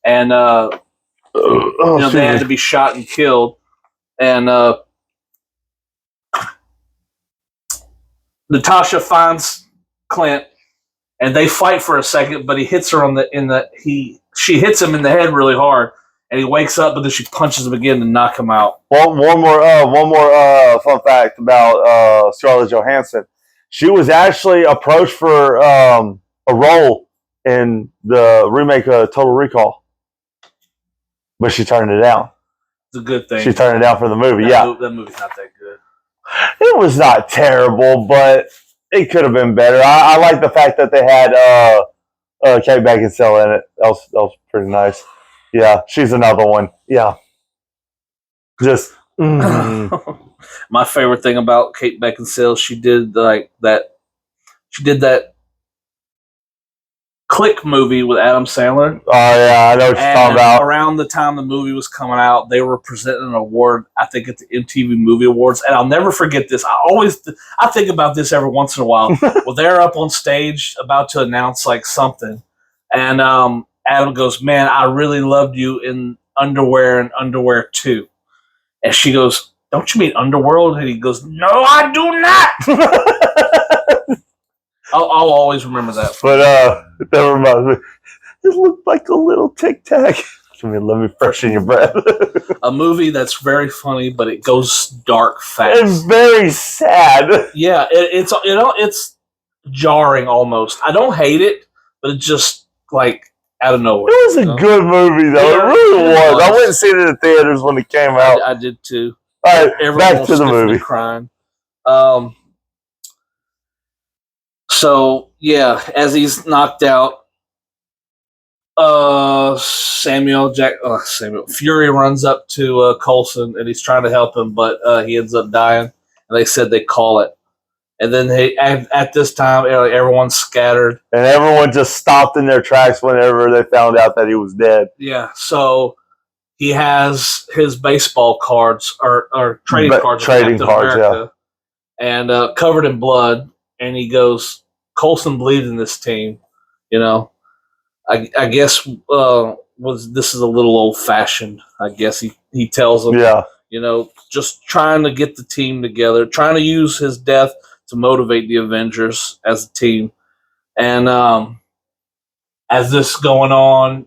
A: and they had to be shot and killed, and Natasha finds Clint, and they fight for a second, but he hits her she hits him in the head really hard. And he wakes up, but then she punches him again to knock him out.
B: One more fun fact about Scarlett Johansson. She was actually approached for a role in the remake of Total Recall, but she turned it down.
A: It's a good thing.
B: She turned it down for the movie. That
A: movie's not that good.
B: It was not terrible, but it could have been better. I like the fact that they had Kate Beckinsale in it. That was pretty nice. Yeah, she's another one. Yeah. Just
A: my favorite thing about Kate Beckinsale, she did that Click movie with Adam Sandler.
B: Oh yeah, I know what you're talking about.
A: Around the time the movie was coming out, they were presenting an award, I think at the MTV Movie Awards, and I'll never forget this. I think about this every once in a while. Well, they're up on stage about to announce like something, and Adam goes, "Man, I really loved you in Underwear and Underwear 2." And she goes, "Don't you mean Underworld?" And he goes, "No, I do not." I'll always remember that.
B: But that reminds me, it looked like a little Tic Tac. Let me freshen your breath.
A: A movie that's very funny, but it goes dark fast.
B: It's very sad.
A: Yeah, it's jarring almost. I don't hate it, but it's just like out of nowhere.
B: It was a good movie, though. Yeah, it really was. I went and seen it in the theaters when it came out.
A: I did too.
B: All right, back to the movie.
A: Crying. So yeah, as he's knocked out, Fury runs up to Coulson and he's trying to help him, but he ends up dying. And they said they call it. And then at this time, everyone's scattered.
B: And everyone just stopped in their tracks whenever they found out that he was dead.
A: Yeah, so he has his baseball cards or trading cards.
B: Trading cards,
A: America, and covered in blood. And he goes, Coulson believes in this team. I guess this is a little old fashioned. I guess he tells them, just trying to get the team together, trying to use his death to motivate the Avengers as a team. And as this is going on,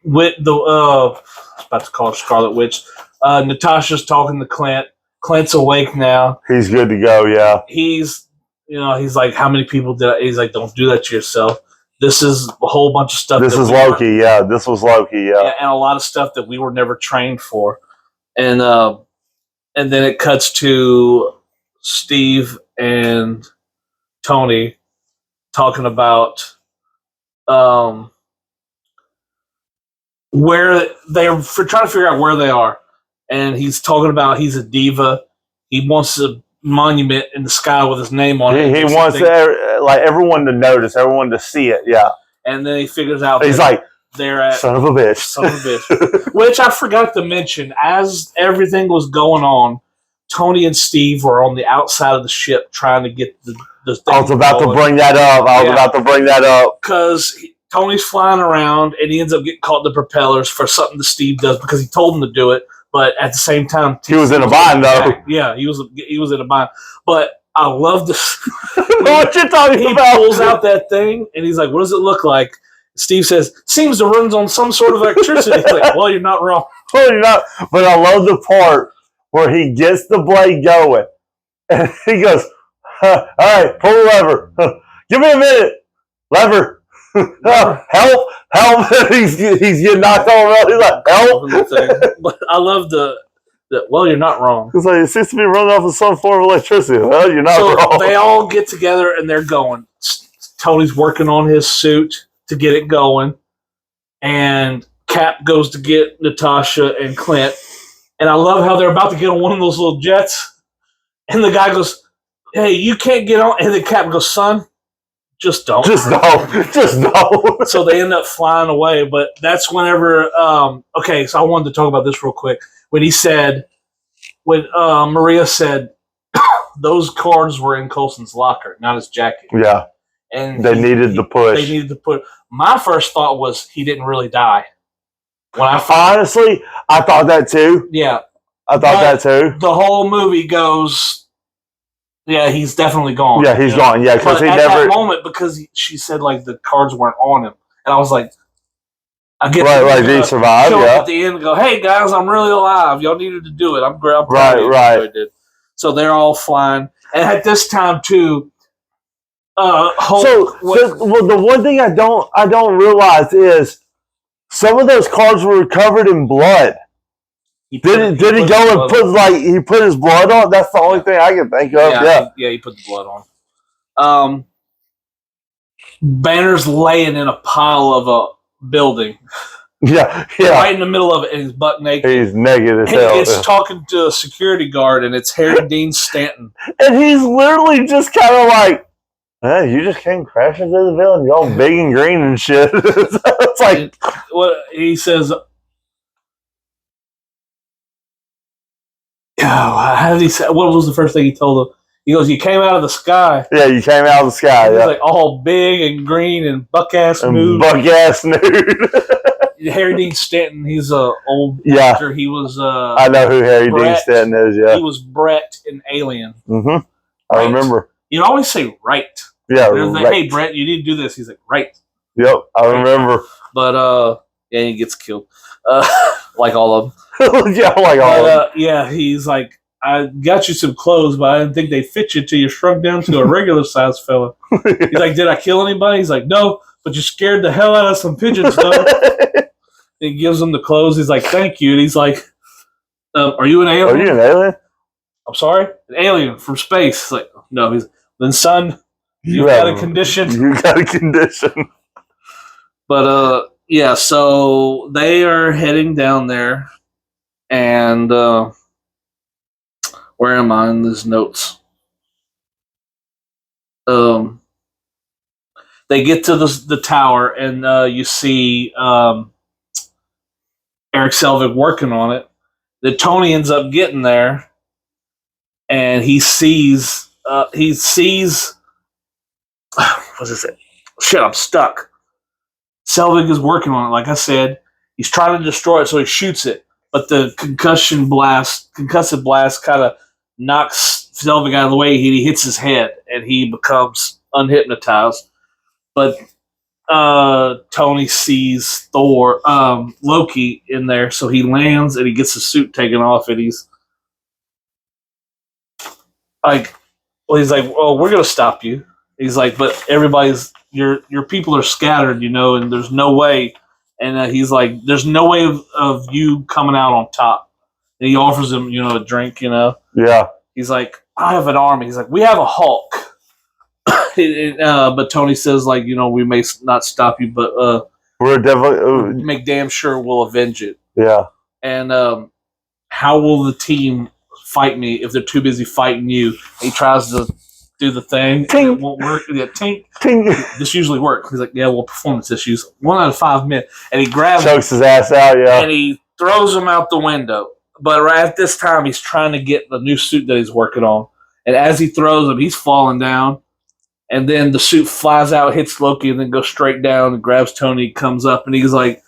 A: with the I was about to call her Scarlet Witch, Natasha's talking to Clint. Clint's awake now.
B: He's good to go. Yeah.
A: He's like, how many people did I? He's like, don't do that to yourself. This is a whole bunch of stuff.
B: This is Loki. Yeah. This was Loki. Yeah.
A: And a lot of stuff that we were never trained for. And then it cuts to Steve and Tony talking about where they're trying to figure out where they are. And he's talking about he's a diva. He wants a monument in the sky with his name on it.
B: He wants everyone to notice, everyone to see it. Yeah.
A: And then he figures out
B: he's like,
A: they're at
B: son of a bitch.
A: Which I forgot to mention. As everything was going on, Tony and Steve were on the outside of the ship trying to get the thing.
B: I was about to bring that up.
A: Because Tony's flying around and he ends up getting caught in the propellers for something that Steve does because he told him to do it. But at the same time,
B: he was in a bind, though.
A: Yeah, he was in a bind. But I love this.
B: What you talking about?
A: He pulls out that thing and he's like, "What does it look like?" Steve says, "Seems to run on some sort of electricity." He's like, "Well, you're not wrong."
B: Well, you're not. But I love the part where he gets the blade going and he goes, "All right, pull the lever. Give me a minute, lever. Help!" he's getting knocked over. He's like, "Help!"
A: But I love the. Well, you're not wrong.
B: It's like it seems to be running off of some form of electricity. Well, you're not wrong.
A: They all get together and they're going. Tony's working on his suit to get it going, and Cap goes to get Natasha and Clint. And I love how they're about to get on one of those little jets, and the guy goes, "Hey, you can't get on." And the Cap goes, "Son, just don't.
B: Just don't.
A: So they end up flying away, but that's whenever. Okay, so I wanted to talk about this real quick. When Maria said those cards were in Coulson's locker, not his jacket.
B: Yeah,
A: and
B: they needed to push.
A: They needed to put. My first thought was he didn't really die.
B: Honestly, I thought that too.
A: Yeah,
B: I thought that too.
A: The whole movie goes. Yeah, he's definitely gone.
B: Yeah, he's gone. Yeah, because he never.
A: At that moment, because she said like the cards weren't on him, and I was like, I get
B: right. He survived. Yeah.
A: At the end, and go, hey guys, I'm really alive. Y'all needed to do it. I'm proud.
B: Right.
A: So they're all flying, and at this time too.
B: The one thing I don't realize is some of those cards were covered in blood. Did he go and put his blood on? That's the only thing I can think of.
A: Yeah, he put the blood on. Banner's laying in a pile of a building.
B: Yeah.
A: Right in the middle of it, and he's butt naked.
B: He's naked as hell.
A: He's talking to a security guard, and it's Harry Dean Stanton.
B: And he's literally just kind of like, hey, you just came crashing through the building. You're all big and green and shit. It's like,
A: what he says. How did he say? What was the first thing he told him? He goes, "You came out of the sky."
B: Yeah, you came out of the sky.
A: He's like all big and green and buck-ass nude. Harry Dean Stanton, he's a old actor. He was.
B: I know who Harry Dean Stanton is. Yeah,
A: he was Brett in Alien.
B: Mm-hmm. I remember.
A: You'd always say right.
B: Yeah,
A: right. Like, hey Brett, you need to do this. He's like right.
B: Yep, I remember.
A: But he gets killed. Like all of them.
B: Yeah, like all of them.
A: Yeah, he's like, I got you some clothes, but I didn't think they fit you till you shrunk down to a regular size fella. He's like, did I kill anybody? He's like, no, but you scared the hell out of some pigeons, though. He gives him the clothes. He's like, thank you. And he's like, are you an alien?
B: Are you an alien?
A: I'm sorry? An alien from space. He's like, no. He's then son, you got a condition.
B: You got a condition.
A: But yeah, so they are heading down there, and where am I in these notes? They get to the tower, and you see Eric Selvig working on it. Then Tony ends up getting there, and he sees what is it? Shit, I'm stuck. Selvig is working on it. Like I said, he's trying to destroy it, so he shoots it. But the concussive blast kind of knocks Selvig out of the way. He hits his head, and he becomes unhypnotized. But Tony sees Loki in there, so he lands and he gets his suit taken off, and he's like, "Oh, we're gonna stop you." He's like, "But your people are scattered, and there's no way." And he's like, "There's no way of you coming out on top." And he offers him, a drink,
B: Yeah.
A: He's like, "I have an army." He's like, "We have a Hulk." But Tony says, like, we may not stop you, but
B: we're definitely
A: make damn sure we'll avenge it.
B: Yeah.
A: And how will the team fight me if they're too busy fighting you? He tries to do the thing.
B: Ting.
A: And it won't work. Yeah, ting.
B: Ting.
A: This usually works. He's like, yeah, well, performance issues. 1 out of 5 men. And he
B: chokes his ass out, yeah.
A: And he throws him out the window. But right at this time, he's trying to get the new suit that he's working on. And as he throws him, he's falling down. And then the suit flies out, hits Loki, and then goes straight down and grabs Tony, comes up, and he's like,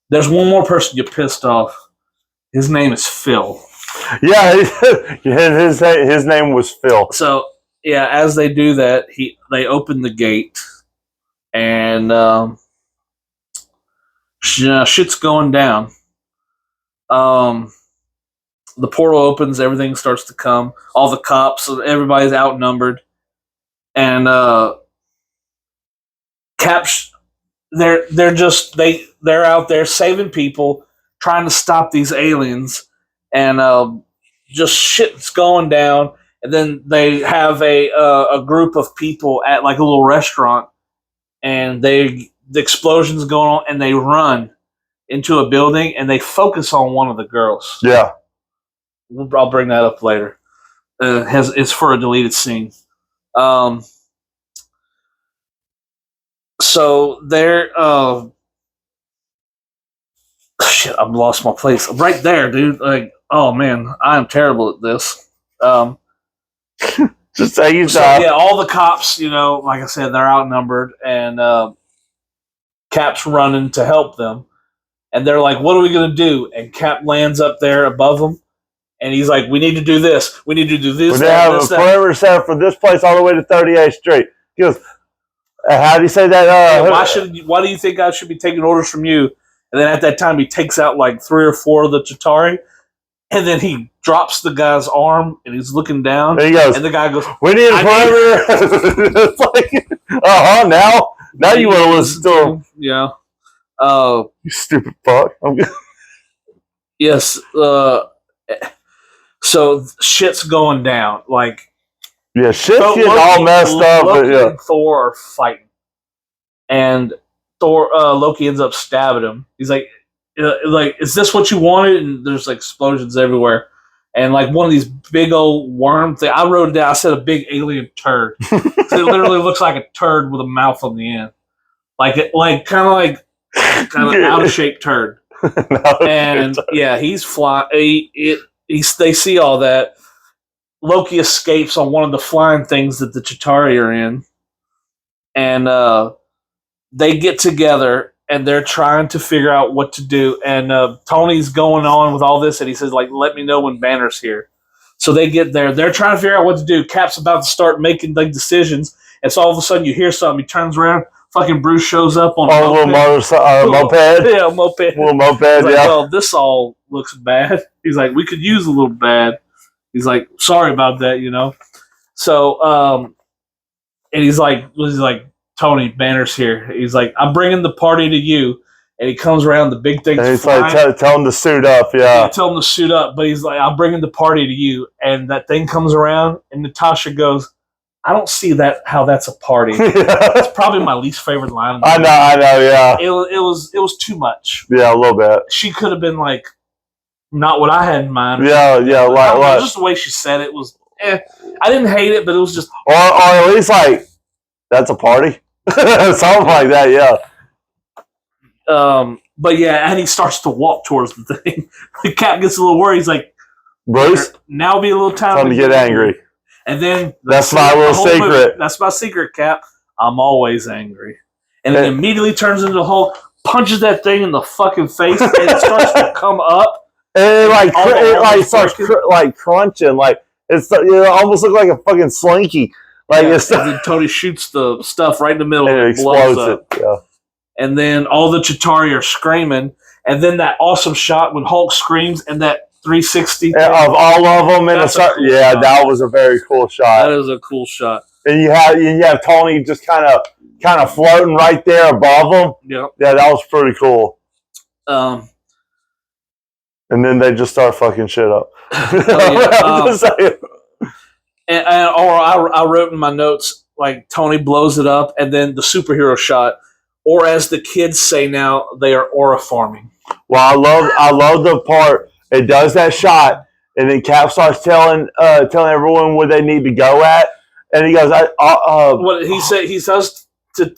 A: there's one more person you pissed off. His name is Phil.
B: Yeah, his name was Phil.
A: So, yeah, as they do that, they open the gate, and shit's going down. The portal opens, everything starts to come. All the cops, everybody's outnumbered. And they're out there saving people, trying to stop these aliens, and just shit's going down. And then they have a group of people at like a little restaurant, and the explosion's going on, and they run into a building, and they focus on one of the girls.
B: Yeah,
A: I'll bring that up later. It's for a deleted scene. So they're shit. I've lost my place. Right there, dude. Like, oh man, I am terrible at this.
B: Just say you
A: yeah, all the cops, like I said, they're outnumbered, and Cap's running to help them, and they're like, "What are we gonna do?" And Cap lands up there above them, and he's like, "We need to do this. We need to do this."
B: They have a perimeter set from this place all the way to 38th Street. He goes, how do you say that?
A: Why do you think I should be taking orders from you? And then at that time, he takes out like 3 or 4 of the Chitauri, and then he drops the guy's arm, and he's looking down.
B: And he goes,
A: and the guy goes,
B: "We need a perimeter." It's like, now you want to listen to him?
A: Yeah.
B: You stupid fuck.
A: Yes. So shit's going down. Like,
B: yeah, shit's getting all messed up.
A: Loki and Thor are fighting, and Loki ends up stabbing him. He's like, "Is this what you wanted?" And there's like explosions everywhere, and like one of these big old worm thing. I wrote it down. I said a big alien turd. It literally looks like a turd with a mouth on the end, kind of out of shape turd. And yeah, he's flying. They see all that. Loki escapes on one of the flying things that the Chitauri are in, and they get together and they're trying to figure out what to do. And Tony's going on with all this, and he says, like, "Let me know when Banner's here." So they get there. They're trying to figure out what to do. Cap's about to start making like decisions, and so all of a sudden you hear something. He turns around. Fucking Bruce shows up on
B: a little moped.
A: Yeah, moped.
B: Little moped,
A: yeah. Well, this all looks bad. He's like, "We could use a little bad." He's like, "Sorry about that," So, and he's like, "Tony, Banner's here." He's like, "I'm bringing the party to you." And he comes around, the big thing's
B: and he's flying. Like, tell him to suit up, yeah.
A: Tell him to suit up. But he's like, "I'm bringing the party to you." And that thing comes around, and Natasha goes, "I don't see how that's a party." It's probably my least favorite line.
B: I know, yeah.
A: It was too much.
B: Yeah, a little bit.
A: She could have been like, not what I had in mind.
B: Yeah, like
A: just the way she said it was. I didn't hate it, but it was just,
B: or at least like, that's a party, something like that. Yeah.
A: But yeah, and he starts to walk towards the thing. The Cap gets a little worried. He's like,
B: "Bruce,
A: now be a little time
B: to get angry."
A: And then
B: that's my little secret.
A: Movie, that's my secret, Cap. I'm always angry. And it immediately turns into Hulk, punches that thing in the fucking face, and it starts to come up.
B: And it starts crunching. Like, it's almost look like a fucking slinky. Like,
A: and then Tony shoots the stuff right in the middle and it explodes up.
B: Yeah.
A: And then all the Chitauri are screaming. And then that awesome shot when Hulk screams and that 360
B: of all of them in that was a very cool shot.
A: That is a cool shot.
B: And you have Tony just kind of floating right there above them.
A: Yep.
B: Yeah, that was pretty cool. And then they just start fucking shit up.
A: I wrote in my notes, like, Tony blows it up, and then the superhero shot, or as the kids say now, they are aura forming.
B: Well, I love the part it does that shot, and then Cap starts telling everyone where they need to go at, and he goes,
A: what he says to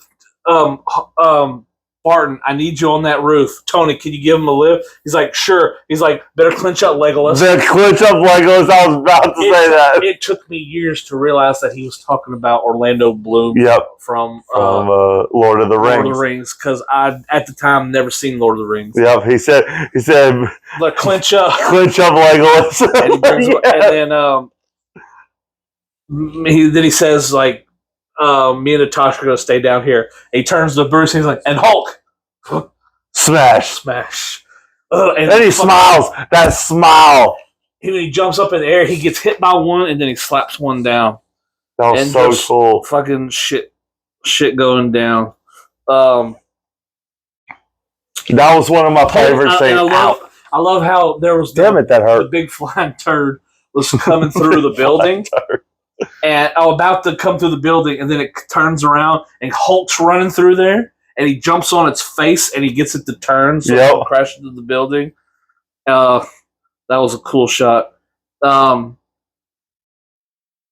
A: Barton, "I need you on that roof. Tony, can you give him a lift?" He's like, "Sure." He's like, "Better clinch up, Legolas."
B: I was about to say that.
A: It took me years to realize that he was talking about Orlando Bloom.
B: Yep.
A: From
B: Lord of the Rings.
A: Lord of the Rings, because I at the time never seen Lord of the Rings.
B: Yep. He said,
A: "Look, clinch up,
B: Legolas."
A: And then he says, like, "Me and Natasha are going to stay down here." And he turns to Bruce and he's like, "And Hulk."
B: Smash.
A: And
B: then he smiles. That smile.
A: He jumps up in the air. He gets hit by one, and then he slaps one down.
B: That was so cool.
A: Fucking shit going down.
B: That was one of my favorite things.
A: I love how there was
B: that hurt.
A: The big flying turd was coming through the building. And about to come through the building, and then it turns around, and Hulk's running through there, and he jumps on its face, and he gets it to turn, so it crashes into the building. That was a cool shot.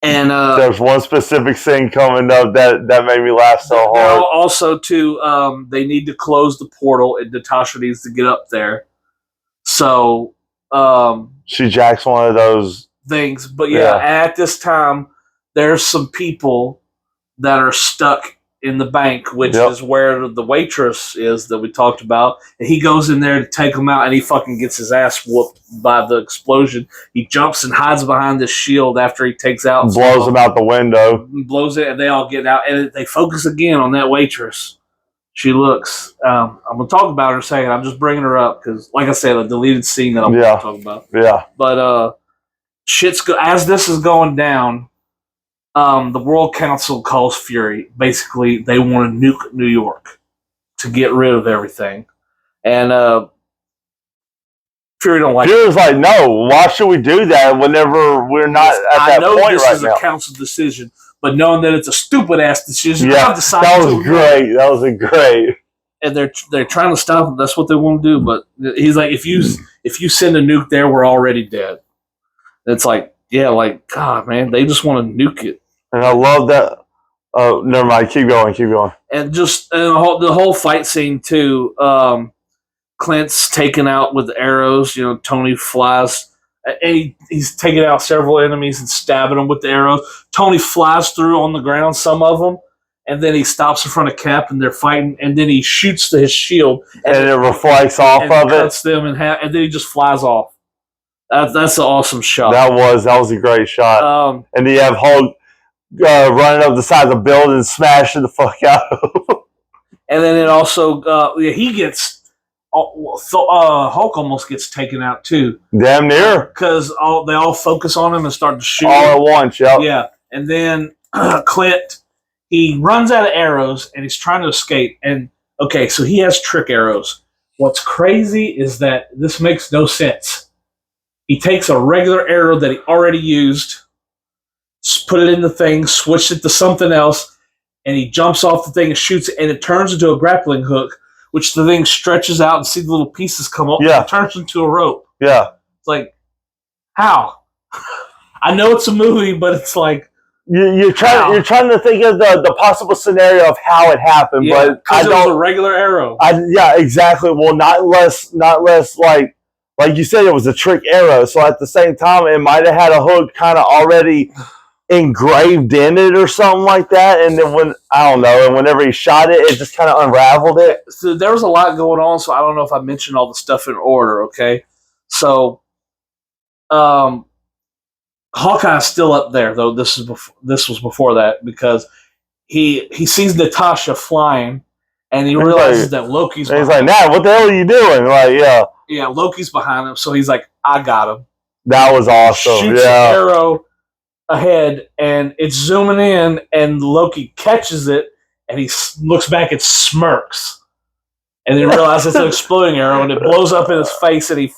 A: And
B: there's one specific scene coming up that made me laugh so hard.
A: Also, too, they need to close the portal, and Natasha needs to get up there. So
B: she jacks one of those
A: things. But yeah, at this time, there's some people that are stuck in the bank, which is where the waitress is that we talked about. And he goes in there to take them out, and he fucking gets his ass whooped by the explosion. He jumps and hides behind this shield after he takes out.
B: Blows them out the window.
A: Blows it, and they all get out. And they focus again on that waitress. She looks. I'm going to talk about her in a second. I'm just bringing her up because, like I said, a deleted scene that I'm going to talk about.
B: Yeah.
A: But as this is going down, the World Council calls Fury. Basically, they want to nuke New York to get rid of everything. And Fury don't like it.
B: Fury's like, no, why should we do that whenever we're not at that point right now? I know this is
A: a council decision, but knowing that it's a stupid-ass decision,
B: that was great. That was great.
A: And they're trying to stop him. That's what they want to do. But he's like, if you send a nuke there, we're already dead. And it's like, yeah, like, God, man, they just want to nuke it.
B: And I love that. Oh, never mind. Keep going.
A: And the whole fight scene, too. Clint's taken out with arrows. You know, Tony flies. And he's taking out several enemies and stabbing them with the arrows. Tony flies through on the ground, some of them. And then he stops in front of Cap, and they're fighting. And then he shoots his shield.
B: And it reflects off of it.
A: Cuts them in half. And then he just flies off. That's an awesome shot.
B: That was a great shot. And then you have Hulk running up the side of the building, smashing the fuck out of him.
A: And then it also, he gets, Hulk almost gets taken out too.
B: Damn near.
A: Because they all focus on him and start to shoot
B: all at once,
A: Yeah. And then Clint, he runs out of arrows and he's trying to escape. And, okay, so he has trick arrows. What's crazy is that this makes no sense. He takes a regular arrow that he already used, put it in the thing, switched it to something else, and he jumps off the thing and shoots it, and it turns into a grappling hook, which the thing stretches out and see the little pieces come up, and it turns into a rope.
B: Yeah.
A: It's like, how? I know it's a movie, but it's like...
B: You're trying to think of the possible scenario of how it happened, but
A: I don't... it was a regular arrow.
B: Yeah, exactly. Well, not less like you said, it was a trick arrow. So at the same time, it might have had a hook kind of already engraved in it or something like that. And then whenever he shot it, it just kind of unraveled it.
A: So there was a lot going on. So I don't know if I mentioned all the stuff in order. Okay. So, Hawkeye's still up there though. This was before that because he sees Natasha flying and he realizes that Loki's behind
B: him. He's like, nah, what the hell are you doing? Like, yeah.
A: Yeah, Loki's behind him, so he's like, I got him.
B: That was awesome.
A: Shoots an arrow ahead, and it's zooming in, and Loki catches it, and he looks back and smirks. And then realizes it's an exploding arrow, and it blows up in his face, and he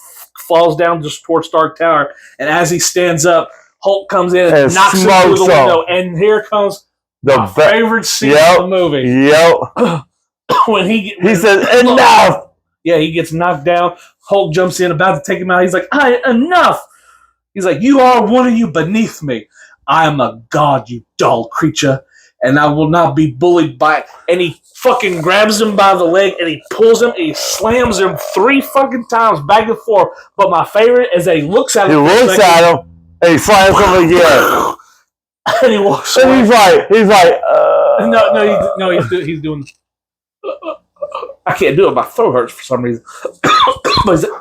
A: falls down just towards Stark Tower. And as he stands up, Hulk comes in and knocks him through the window. And here comes my favorite scene of the movie.
B: Yep.
A: When he
B: says, enough!
A: Yeah, he gets knocked down. Hulk jumps in, about to take him out. He's like, enough! He's like, you are one of you beneath me. I am a god, you dull creature, and I will not be bullied by it. And he fucking grabs him by the leg, and he pulls him, and he slams him 3 fucking times back and forth. But my favorite is that he looks at him.
B: He looks at him, and he slams him again.
A: And he walks away.
B: And he's like,
A: he's doing... I can't do it. My throat hurts for some reason. But he's like,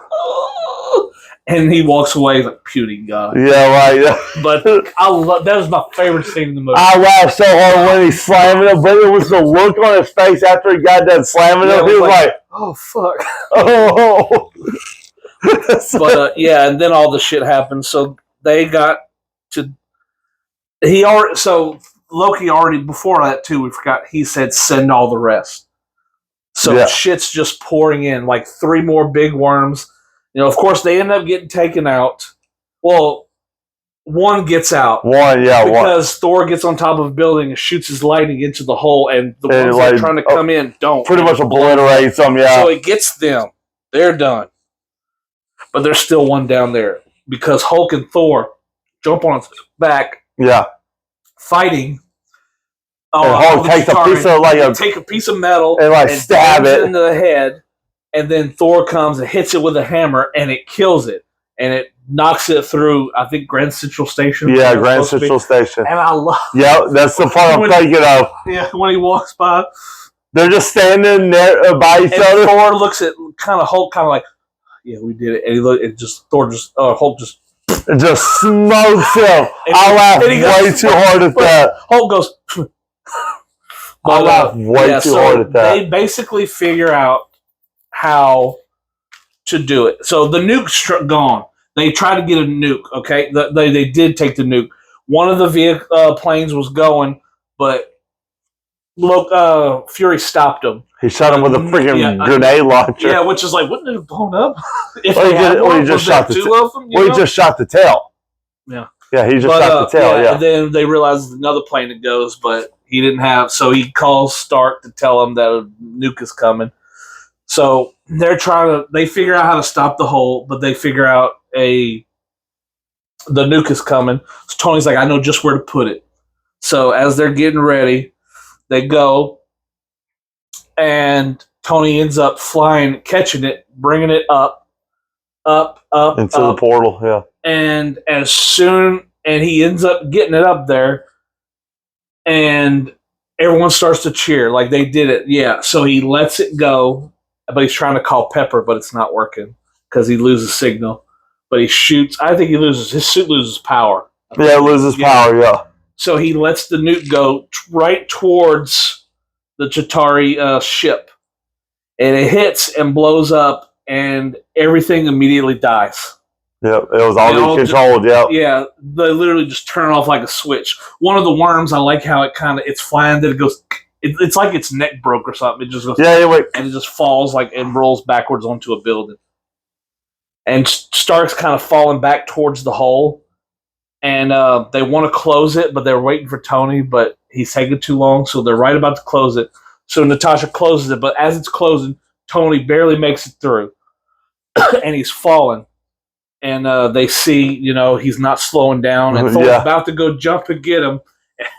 A: and he walks away like puny god.
B: Yeah, right.
A: But that was my favorite scene in the movie.
B: I laughed so hard when he slammed him, but it was the look on his face after he got done slamming him. He was like,
A: "Oh fuck!"
B: Oh.
A: But and then all the shit happened. So they got to. Loki already before that too. We forgot. He said, "Send all the rest." So shit's just pouring in, like 3 more big worms. You know, of course, they end up getting taken out. Well, one gets out. Because Thor gets on top of a building and shoots his lightning into the hole, and the ones that are trying to come in don't.
B: Pretty much obliterates them,
A: So it gets them. They're done. But there's still one down there. Because Hulk and Thor jump on its back.
B: Yeah.
A: fighting.
B: And Hulk takes a piece of
A: take a piece of metal
B: and stab it
A: into the head, and then Thor comes and hits it with a hammer, and it kills it, and it knocks it through. I think Grand Central Station.
B: Yeah, Grand Central Station.
A: And I love.
B: Yeah, that's the part I'm thinking of.
A: Yeah, when he walks by,
B: they're just standing there by each other.
A: Thor looks at Hulk, like, yeah, we did it, and Hulk
B: just smokes him. I laughed way too hard at that.
A: Hulk goes.
B: I laughed way too hard at that.
A: They basically figure out how to do it. So the nuke's gone. They try to get a nuke. Okay, they did take the nuke. One of the planes was going, but Fury stopped him.
B: He shot him with a freaking grenade launcher.
A: Yeah, which is like, wouldn't it have blown up?
B: He just shot the tail.
A: Yeah.
B: Yeah, he just shot the tail. Yeah.
A: And then they realize there's another plane that goes, but he didn't have. So he calls Stark to tell him that a nuke is coming. So they figure out how to stop the hole, but they figure out the nuke is coming. So Tony's like, I know just where to put it. So as they're getting ready, they go, and Tony ends up flying, catching it, bringing it up
B: into the portal. Yeah.
A: And he ends up getting it up there, and everyone starts to cheer like they did it. Yeah. So he lets it go, but he's trying to call Pepper, but it's not working because he loses signal. But he shoots. I think his suit loses power.
B: Yeah, it loses power. Yeah.
A: So he lets the nuke go right towards the Chitauri ship, and it hits and blows up, and everything immediately dies.
B: Yep, it was all controlled. Yep.
A: Yeah, they literally just turn off like a switch. One of the worms, I like how it's flying. That it goes. It's like its neck broke or something. It just goes.
B: Yeah, wait.
A: And it just falls and rolls backwards onto a building. And Stark's kind of falling back towards the hole. And they want to close it, but they're waiting for Tony, but he's taking too long, so they're right about to close it. So Natasha closes it, but as it's closing, Tony barely makes it through, and he's falling. And they see, he's not slowing down, and Thor's about to go jump and get him,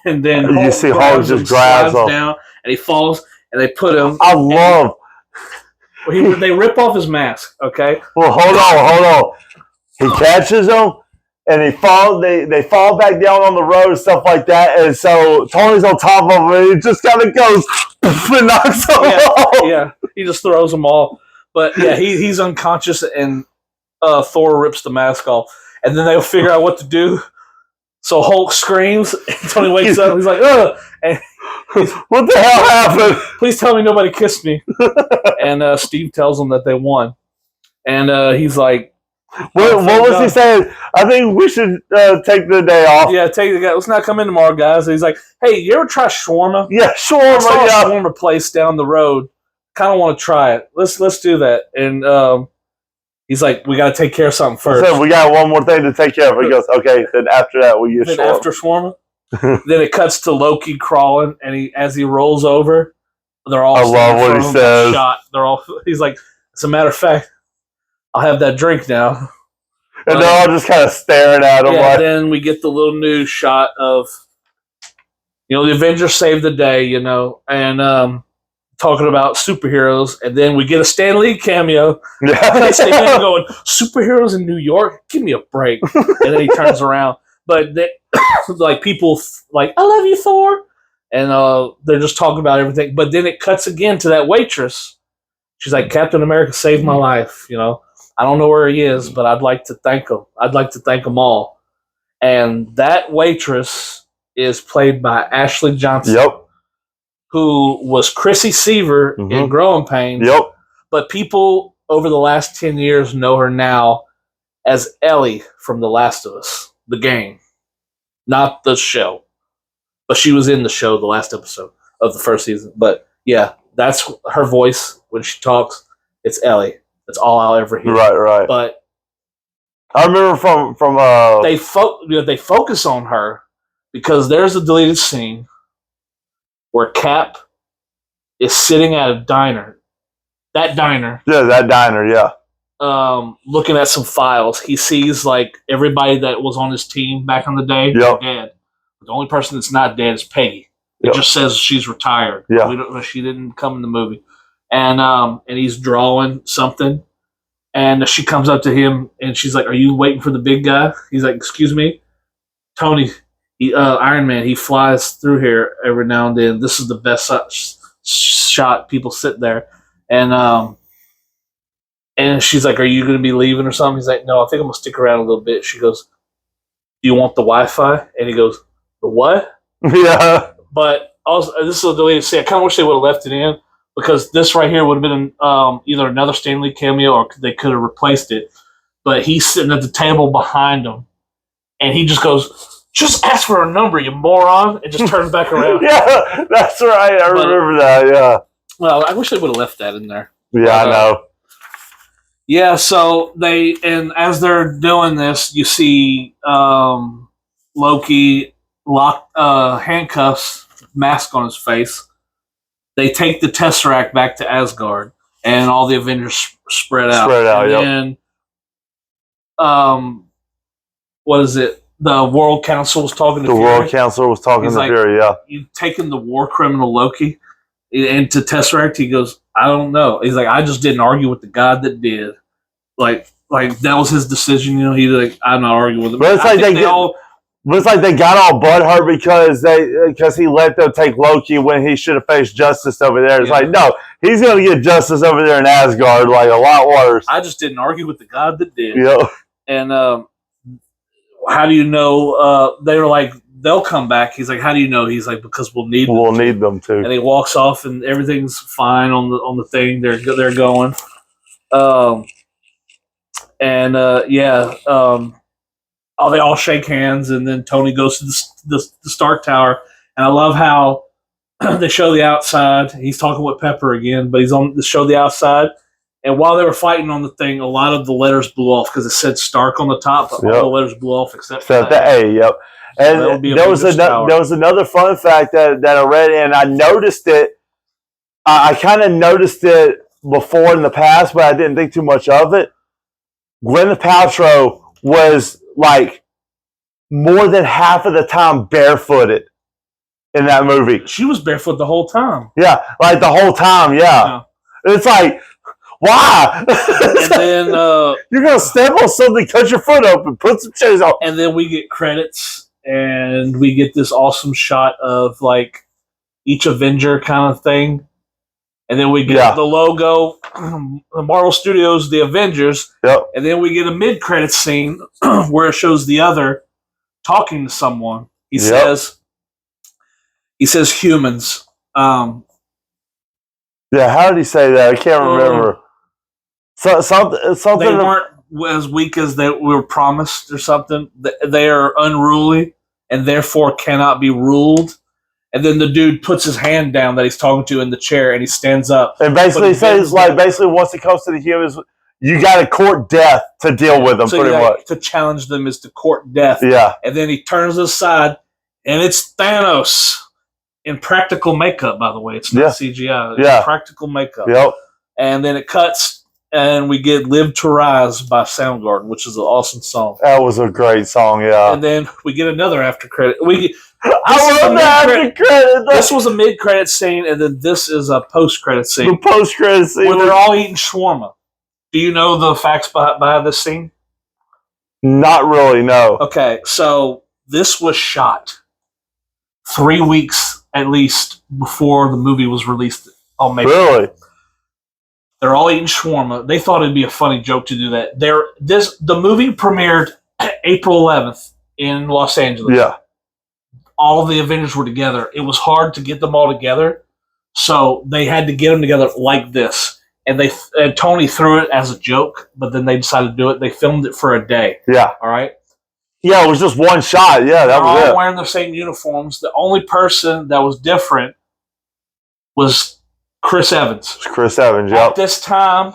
A: and then
B: you see Hulk just grabs him
A: down, and he falls, and they put him.
B: I love.
A: They rip off his mask. Okay.
B: Well, hold on. He catches him. And they fall back down on the road and stuff like that. And so Tony's on top of him, and he just kind of goes and knocks him off.
A: Yeah, he just throws them all. But yeah, he's unconscious, and Thor rips the mask off. And then they'll figure out what to do. So Hulk screams, and Tony wakes up. He's like, ugh. And
B: what the hell happened?
A: Please tell me nobody kissed me. And Steve tells him that they won. And he's like,
B: what was he saying? I think we should take the day off.
A: Yeah, take the guy. Let's not come in tomorrow, guys. And he's like, hey, you ever try shawarma?
B: Yeah, shawarma.
A: I saw a shawarma place down the road. Kind of want to try it. Let's do that. And he's like, we got to take care of something first.
B: So we got one more thing to take care of. He goes, okay. Then after that, we get shawarma.
A: After shawarma, then it cuts to Loki crawling, and as he rolls over, they're all.
B: I love what he says.
A: Shot. They're all. He's like, as a matter of fact, I'll have that drink now.
B: And they're all just kind of staring at him.
A: Yeah, then we get the little news shot of, the Avengers saved the day, and talking about superheroes. And then we get a Stan Lee cameo.
B: Yeah.
A: Stan Lee going, superheroes in New York? Give me a break. And then he turns around. But people like, I love you, Thor. And they're just talking about everything. But then it cuts again to that waitress. She's like, Captain America saved my life, I don't know where he is, but I'd like to thank him. I'd like to thank them all. And that waitress is played by Ashley Johnson.
B: Yep.
A: Who was Chrissy Seaver in Growing Pains.
B: Yep.
A: But people over the last 10 years know her now as Ellie from The Last of Us, the game, not the show. But she was in the show, the last episode of the first season. But yeah, that's her voice when she talks. It's Ellie. That's all I'll ever hear.
B: Right.
A: But
B: I remember from
A: they focus on her because there's a deleted scene where Cap is sitting at a diner. That diner.
B: Yeah, that diner. Yeah.
A: Looking at some files, he sees everybody that was on his team back in the day.
B: Yep.
A: Dead. The only person that's not dead is Peggy. It just says she's retired.
B: Yeah.
A: She didn't come in the movie. And he's drawing something. And she comes up to him and she's like, "Are you waiting for the big guy?" He's like, "Excuse me, Tony, Iron Man. He flies through here every now and then. This is the best shot. People sit there." And she's like, "Are you going to be leaving or something?" He's like, "No, I think I'm going to stick around a little bit." She goes, "Do you want the Wi-Fi?" And he goes, "The what?"
B: Yeah.
A: But also, this is the way to say. I kind of wish they would have left it in, because this right here would have been either another Stan Lee cameo or they could have replaced it. But he's sitting at the table behind him, and he just goes, "Just ask for a number, you moron," and just turns back around.
B: Yeah, that's right. I remember that, yeah.
A: Well, I wish they would have left that in there.
B: Yeah, I know.
A: Yeah, so and as they're doing this, you see Loki handcuffs, mask on his face. They take the Tesseract back to Asgard, and all the Avengers spread out. And then, what is it? The World Council was talking to Fury.
B: The World Council was talking to Fury, yeah.
A: You've taken the war criminal Loki into Tesseract? He goes, "I don't know." He's like, "I just didn't argue with the God that did." Like that was his decision, you know. He's like, "I'm not arguing with him."
B: But it's like they got all butthurt because he let them take Loki when he should have faced justice over there. It's like, no, he's going to get justice over there in Asgard, like a lot worse.
A: I just didn't argue with the God that did.
B: Yeah.
A: And how do you know? They were like, "They'll come back." He's like, "How do you know?" He's like, "Because we'll need them
B: too."
A: And he walks off, and everything's fine on the thing. They're going. They all shake hands, and then Tony goes to the Stark Tower. And I love how they show the outside. He's talking with Pepper again, but he's on the show the outside. And while they were fighting on the thing, a lot of the letters blew off because it said Stark on the top, but all the letters blew off except
B: the A. Yep. And there was another fun fact that I read, and I noticed it. I kind of noticed it before in the past, but I didn't think too much of it. Gwyneth Paltrow was like more than half of the time barefooted in that movie.
A: She was barefoot the whole time.
B: Yeah, like the whole time, yeah. It's like, why?
A: And then
B: you're going to step on something, cut your foot open, put some shoes on.
A: And then we get credits, and we get this awesome shot of like each Avenger kind of thing. And then we get the logo, Marvel Studios, the Avengers.
B: Yep.
A: And then we get a mid-credits scene where it shows the other talking to someone. He says humans.
B: Yeah, how did he say that? I can't remember. Something.
A: They weren't as weak as they were promised or something. They are unruly and therefore cannot be ruled. And then the dude puts his hand down that he's talking to in the chair, and he stands up.
B: And basically says, basically once it comes to the humans, you got to court death to deal with them,
A: so
B: pretty much.
A: To challenge them is to court death.
B: Yeah.
A: And then he turns aside, and it's Thanos in practical makeup, by the way. It's not CGI. It's practical makeup.
B: Yep.
A: And then it cuts, and we get Live to Rise by Soundgarden, which is an awesome song.
B: That was a great song, yeah.
A: And then we get another after credit.
B: I love that after credit.
A: This was a mid-credit scene, and then this is a post-credit scene.
B: The post-credit scene.
A: Where they're all eating shawarma. Do you know the facts behind this scene?
B: Not really, no.
A: Okay, so this was shot 3 weeks at least before the movie was released on May.
B: Really?
A: They're all eating shawarma. They thought it'd be a funny joke to do that. The movie premiered April 11th in Los Angeles.
B: Yeah.
A: All the Avengers were together. It was hard to get them all together, so they had to get them together like this. And Tony threw it as a joke, but then they decided to do it. They filmed it for a day.
B: Yeah.
A: All right?
B: Yeah, it was just one shot. Yeah, that was it.
A: They're all wearing the same uniforms. The only person that was different was Chris Evans.
B: Chris Evans, yeah.
A: At this time,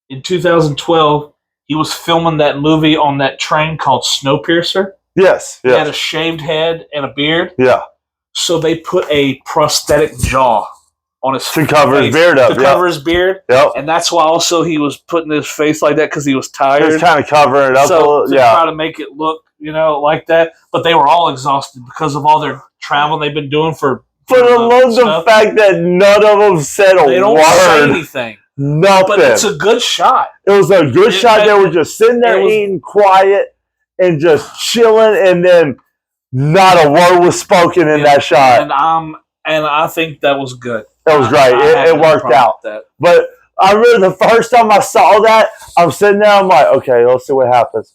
A: in 2012, he was filming that movie on that train called Snowpiercer.
B: Yes.
A: He had a shaved head and a beard.
B: Yeah.
A: So they put a prosthetic jaw on his face.
B: To cover his beard up.
A: To cover his beard.
B: Yep.
A: And that's why also he was putting his face like that because he was tired.
B: He was kind of covering it up a little.
A: To try to make it look like that. But they were all exhausted because of all their travel they've been doing for
B: I love the fact that none of them said a word.
A: They don't say anything.
B: Nothing.
A: But it's a good shot.
B: It was a good shot. They were just sitting there eating quiet and just chilling, and then not a word was spoken in that shot.
A: And I think that was good.
B: That was great. It worked out. But I remember the first time I saw that, I'm sitting there, I'm like, okay, let's see what happens.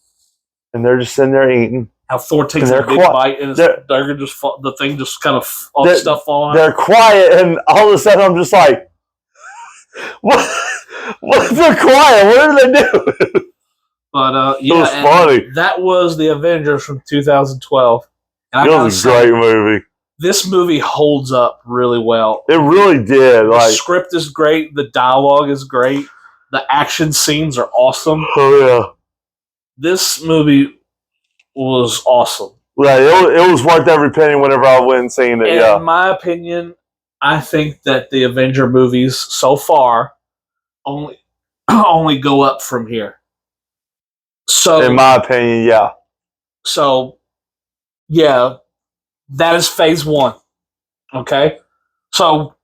B: And they're just sitting there eating.
A: How Thor takes a big bite and the thing just kind of all the stuff falling out.
B: They're quiet, and all of a sudden I'm just like, what? They're quiet. What did they do?
A: But
B: it was funny.
A: That was the Avengers from 2012. And
B: it was a great movie.
A: This movie holds up really well.
B: It really did.
A: The script is great. The dialogue is great. The action scenes are awesome.
B: Oh yeah.
A: This movie was awesome.
B: Right. It was worth every penny whenever I went and seen it.
A: And in my opinion, I think that the Avenger movies so far only go up from here. So,
B: in my opinion, yeah.
A: So, yeah, that is phase one. Okay, so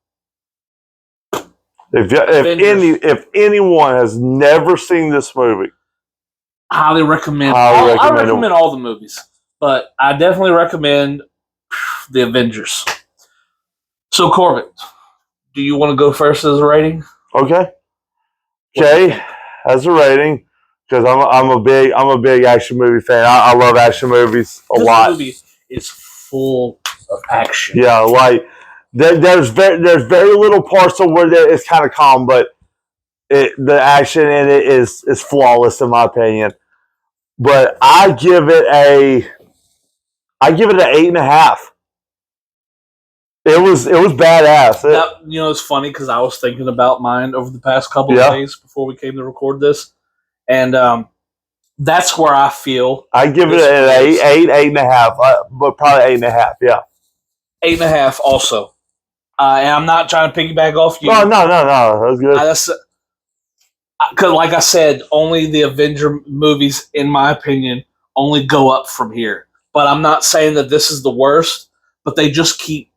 B: if anyone has never seen this movie,
A: highly recommend. I recommend all the movies, but I definitely recommend the Avengers. So, Corbett, do you want to go first as a rating?
B: Okay. Okay, as a rating, because I'm a big action movie fan. I love action movies a lot.
A: This movie is full of action.
B: Yeah, like there's very little parts of where it's kind of calm, but the action in it is flawless in my opinion. But I give it an 8.5. It was badass.
A: It's funny because I was thinking about mine over the past couple of days before we came to record this, and that's where I feel.
B: I give it an 8.5, but probably 8.5. Yeah,
A: 8.5 also. And I'm not trying to piggyback off you.
B: No, that's good.
A: Because, like I said, only the Avenger movies, in my opinion, only go up from here. But I'm not saying that this is the worst, but they just keep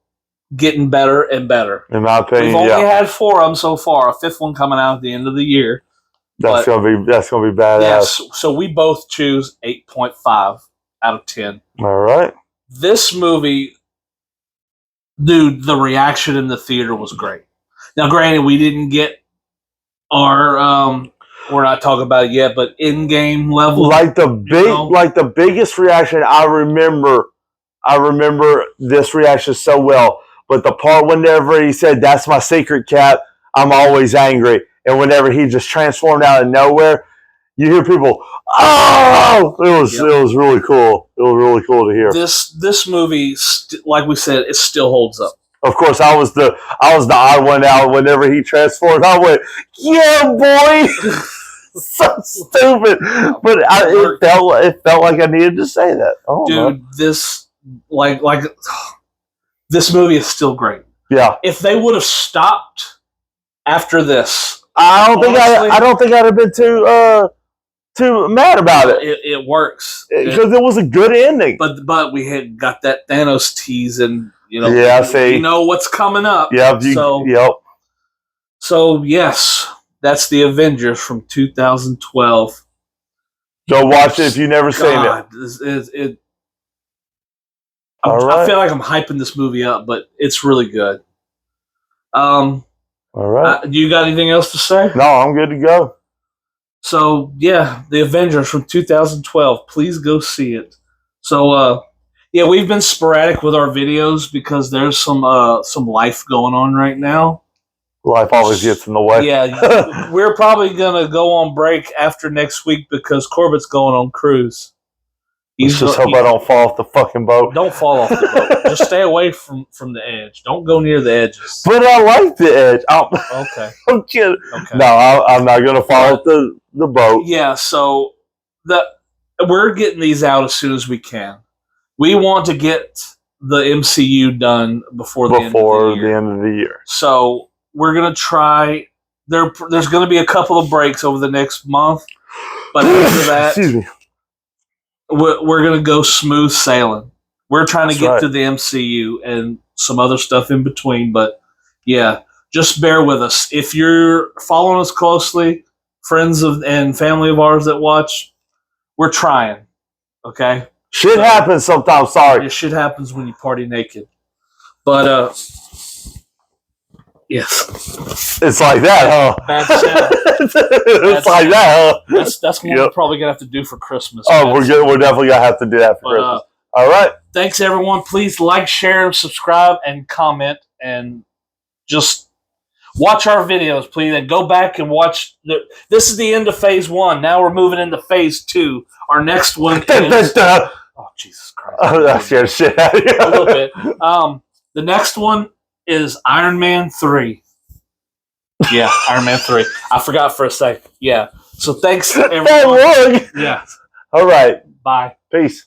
A: getting better and better.
B: In my opinion,
A: we've only had 4 of them so far. A 5th one coming out at the end of the year.
B: That's gonna be badass.
A: Yes, so we both choose 8.5 out of 10.
B: All right.
A: This movie, dude, the reaction in the theater was great. Now, granted, we didn't get our we're not talking about it yet, but in-game level,
B: like the biggest reaction I remember this reaction so well. But the part whenever he said, "That's my secret, Cap. I'm always angry," and whenever he just transformed out of nowhere, you hear people, "Oh!" It was really cool. It was really cool to hear.
A: This movie, like we said, it still holds up.
B: Of course, I was the odd one out whenever he transformed. I went, "Yeah, boy!" So stupid, but it felt like I needed to say that. Oh,
A: dude, this this movie is still great.
B: Yeah.
A: If they would have stopped after this,
B: I don't think I'd have been too mad about it.
A: It works
B: because it was a good ending.
A: But we had got that Thanos tease, and
B: see,
A: you know what's coming up.
B: Yep.
A: So yes, that's the Avengers from 2012.
B: Go watch it if you've never seen it.
A: I feel like I'm hyping this movie up, but it's really good.
B: All right.
A: Do you got anything else to say?
B: No, I'm good to go.
A: So, yeah, the Avengers from 2012. Please go see it. So, we've been sporadic with our videos because there's some life going on right now.
B: Life always gets in the way.
A: Yeah, we're probably going to go on break after next week because Corbett's going on cruise.
B: I don't fall off the fucking boat.
A: Don't fall off the boat. Just stay away from the edge. Don't go near the edges.
B: But I like the edge.
A: Okay.
B: I'm kidding.
A: Okay.
B: No, I'm not going to fall off the boat.
A: Yeah, so we're getting these out as soon as we can. We want to get the MCU done before the end of the year. So we're going to try. There's going to be a couple of breaks over the next month. But after that...
B: Excuse me.
A: we're gonna go smooth sailing. We're trying to get
B: right.
A: to the MCU and some other stuff in between, but yeah, just bear with us. If you're following us closely, friends of and family of ours that watch, we're trying. Okay,
B: shit happens sometimes. Sorry,
A: shit happens when you party naked. But yes,
B: it's like that, huh?
A: Bad sound.
B: It's like that, huh?
A: That's what we're probably gonna have to do for Christmas.
B: Oh, we're good. We're definitely gonna have to do that for Christmas. All right.
A: Thanks, everyone. Please like, share, subscribe, and comment, and just watch our videos, please, and go back and watch. This is the end of Phase 1. Now we're moving into Phase 2. Our next one is... Oh, Jesus Christ.
B: Oh, that scared shit out of you.
A: A little bit. The next one is Iron Man 3. Yeah, Iron Man 3. I forgot for a second. Yeah. So thanks, everyone.
B: That long.
A: Yeah.
B: All right.
A: Bye.
B: Peace.